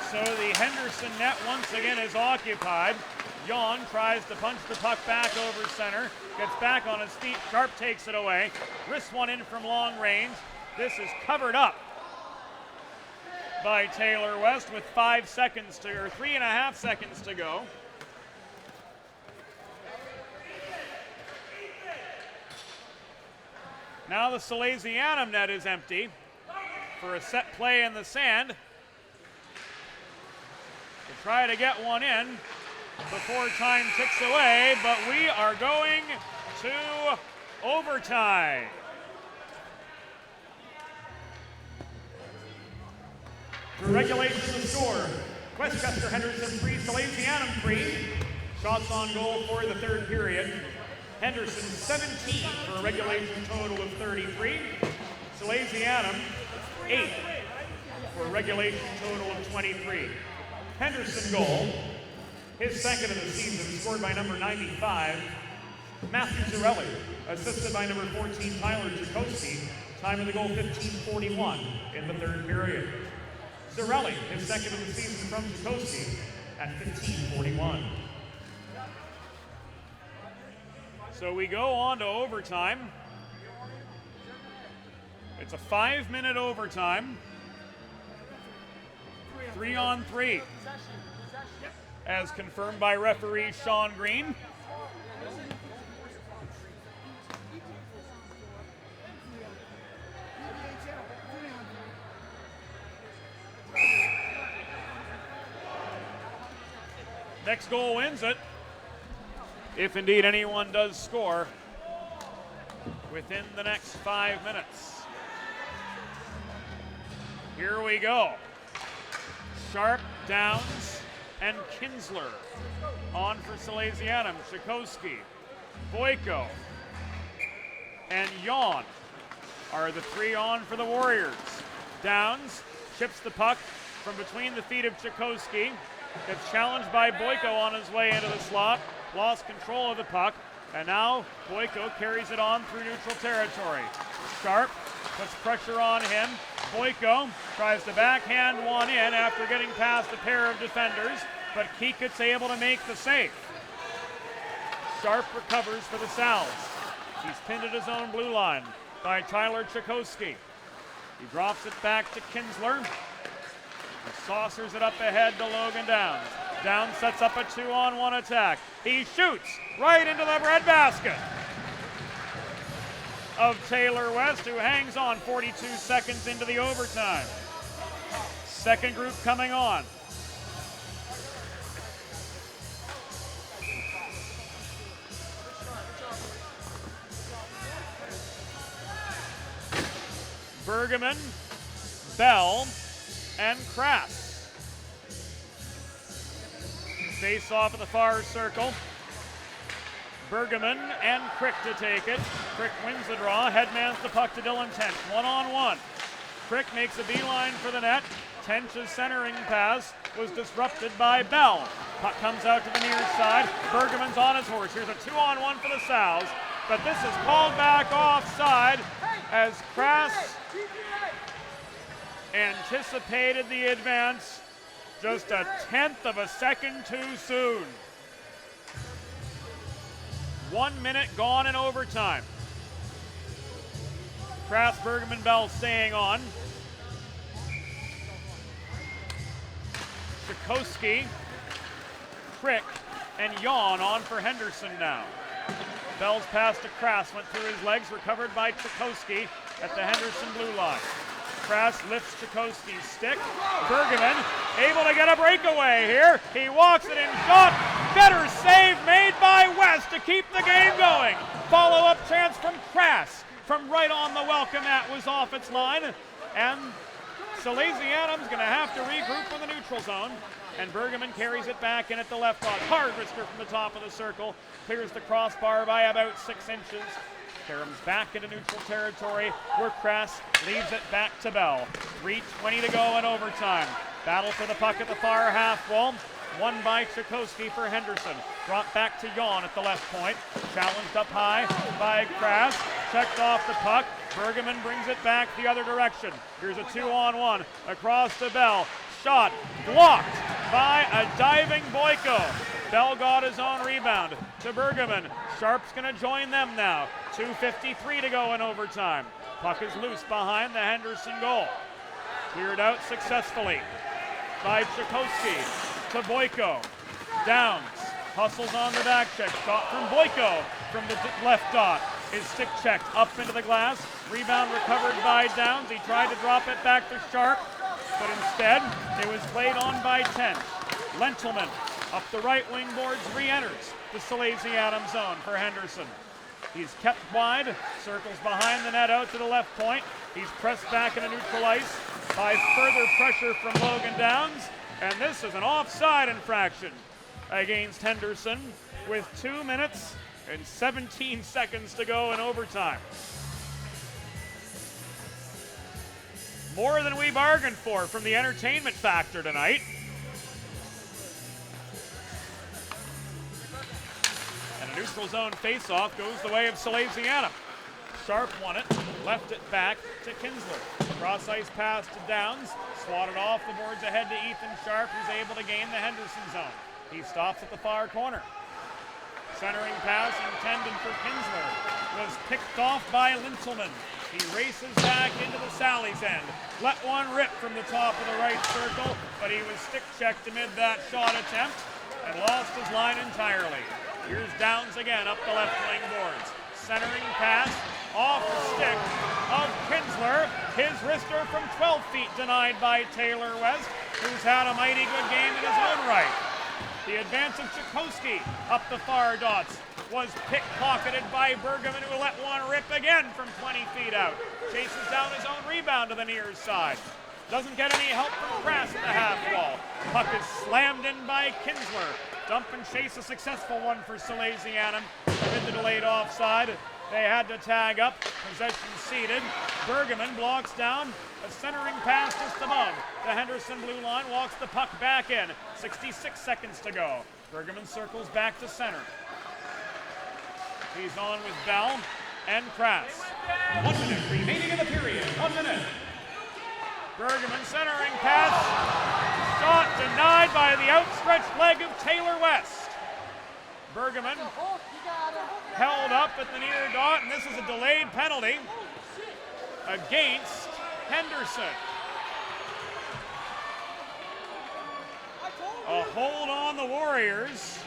So the Henderson net once again is occupied. Yawn tries to punch the puck back over center. Gets back on his feet. Sharp takes it away. Wrists one in from long range. This is covered up by Taylor West with 3.5 seconds to go. Now the Salesianum net is empty for a set play in the sand. to try to get one in before time ticks away, but we are going to overtime. Through regulation, the score: Westchester Henderson 3, Salesianum 3. Shots on goal for the third period: Henderson 17 for a regulation total of 33. Salesianum 8 for a regulation total of 23. Henderson goal, his second of the season, scored by number 95, Matthew Zarelli, assisted by number 14, Tyler Chakowski. Time of the goal, 15:41 in the third period. Zarelli, his second of the season from Chakowski at 15:41. So we go on to overtime. It's a 5-minute overtime. 3-on-3. As confirmed by referee Sean Green. Next goal wins it, if indeed anyone does score within the next 5 minutes. Here we go. Sharp, Downs, and Kinsler on for Salesianum. Chakowski, Boyko, and Yawn are the three on for the Warriors. Downs chips the puck from between the feet of Chakowski. Gets challenged by Boyko on his way into the slot. Lost control of the puck. And now Boyko carries it on through neutral territory. Sharp puts pressure on him. Boyko tries to backhand one in after getting past a pair of defenders, but Kekut's able to make the save. Sharp recovers for the Sal's. He's pinned at his own blue line by Tyler Chakowski. He drops it back to Kinsler. He saucers it up ahead to Logan Downs. Downs sets up a 2-on-1 attack. He shoots right into the breadbasket of Taylor West, who hangs on 42 seconds into the overtime. Second group coming on. Bergman, Bell, and Krass. Face off in the far circle. Bergman and Crick to take it. Crick wins the draw, headmans the puck to Dylan Tench. 1-on-1. Crick makes a beeline for the net. Tench's centering pass was disrupted by Bell. Puck comes out to the near side. Bergman's on his horse. Here's a 2-on-1 for the Sows, but this is called back offside as Krass anticipated the advance just a tenth of a second too soon. 1 minute gone in overtime. Krass, Bergman, Bell staying on. Chakowski, Crick, and Yawn on for Henderson now. Bell's pass to Krass went through his legs, recovered by Chakowski at the Henderson blue line. Krass lifts Chakowski's stick. Bergman able to get a breakaway here. He walks it in shot. Better save made by West to keep the game going. Follow-up chance from Krass from right on the welcome mat was off its line. And Salesianum's going to have to regroup from the neutral zone. And Bergman carries it back in at the left dot. Hardrister from the top of the circle. Clears the crossbar by about 6 inches. Karam's back into neutral territory where Krass leaves it back to Bell. 3:20 to go in overtime. Battle for the puck at the far half wall. Won by Chakowski for Henderson. Brought back to Yawn at the left point. Challenged up high by Krass. Checked off the puck. Bergman brings it back the other direction. Here's a 2-on-1 across to Bell. Shot blocked by a diving Boyko. Bell got his own rebound to Bergman. Sharp's going to join them now. 2:53 to go in overtime. Puck is loose behind the Henderson goal. Cleared out successfully by Chakowski to Boyko. Downs hustles on the back check. Shot from Boyko from the left dot. His stick checked up into the glass. Rebound recovered by Downs. He tried to drop it back to Sharp, but instead it was played on by Tench. Lentilman up the right wing boards, re-enters the Salesianum zone for Henderson. He's kept wide, circles behind the net out to the left point. He's pressed back into neutral ice by further pressure from Logan Downs, and this is an offside infraction against Henderson with 2 minutes and 17 seconds to go in overtime. More than we bargained for from the entertainment factor tonight. And a neutral zone faceoff goes the way of Salesianum. Sharp won it, left it back to Kinsler. Cross ice pass to Downs, swatted off the boards ahead to Ethan Sharp, who's able to gain the Henderson zone. He stops at the far corner. Centering pass intended for Kinsler was picked off by Lentilman. He races back into the Sally's end. Let one rip from the top of the right circle, but he was stick checked amid that shot attempt and lost his line entirely. Here's Downs again up the left wing boards. Centering pass off the stick of Kinsler. His wrister from 12 feet denied by Taylor West, who's had a mighty good game in his own right. The advance of Chakowski up the far dots was pickpocketed by Bergman, who let one rip again from 20 feet out. Chases down his own rebound to the near side. Doesn't get any help from Krass at the half wall. Puck is slammed in by Kinsler. Dump and chase, a successful one for Salesianum. Amid the delayed offside, they had to tag up. Possession ceded. Bergman blocks down a centering pass just above the Henderson blue line. Walks the puck back in. 66 seconds to go. Bergman circles back to center. He's on with Bell and Krass. 1 minute remaining in the period. 1 minute. Bergman centering pass. Shot denied by the outstretched leg of Taylor West. Bergman held up at the near dot, and this is a delayed penalty against Henderson. A hold on the Warriors.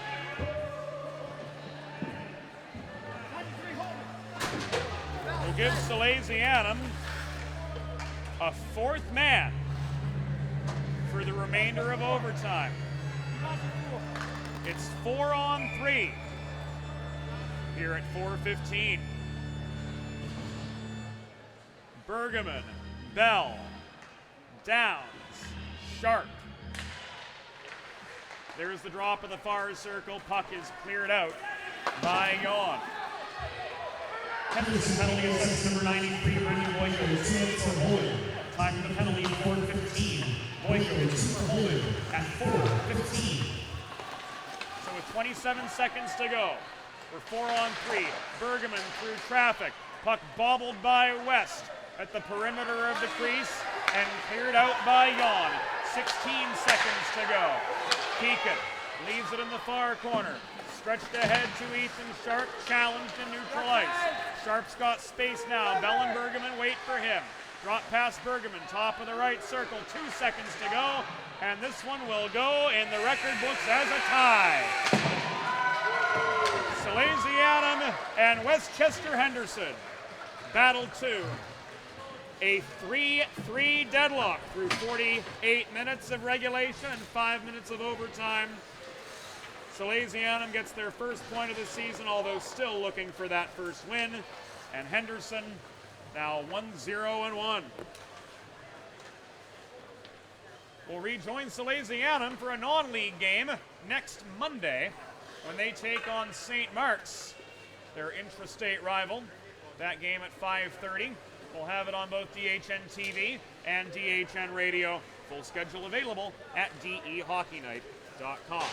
Will give Salesianum a fourth man for the remainder of overtime. It's 4-on-3 here at 4:15. Bergman, Bell, Downs, Sharp. There's the drop of the far circle. Puck is cleared out by Yawn. Henderson penalty is number 93, Brendan Boyko, 2 minutes for holding. Time for the penalty, 4:15. Boyko is for holding at 4:15. So with 27 seconds to go, we're 4-on-3. Bergman through traffic. Puck bobbled by West at the perimeter of the crease and cleared out by Yawn. 16 seconds to go. Keegan leaves it in the far corner. Stretched ahead to Ethan Sharp, challenged in neutral ice. Sharp's got space now. Bell and Bergman wait for him. Drop past Bergman, top of the right circle. 2 seconds to go, and this one will go in the record books as a tie. Salesianum and Westchester Henderson battle 2. A 3-3 deadlock through 48 minutes of regulation and 5 minutes of overtime. Salesianum gets their first point of the season, although still looking for that first win. And Henderson now 1-0-1. We'll rejoin Salesianum for a non-league game next Monday when they take on St. Mark's, their intrastate rival. That game at 5:30. We'll have it on both DHN TV and DHN Radio. Full schedule available at dehockeynight.com.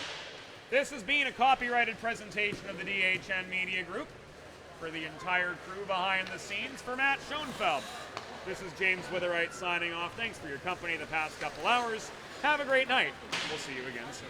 This has been a copyrighted presentation of the DHN Media Group. For the entire crew behind the scenes, for Matt Schoenfeld, this is James Witherite signing off. Thanks for your company the past couple hours. Have a great night. We'll see you again soon.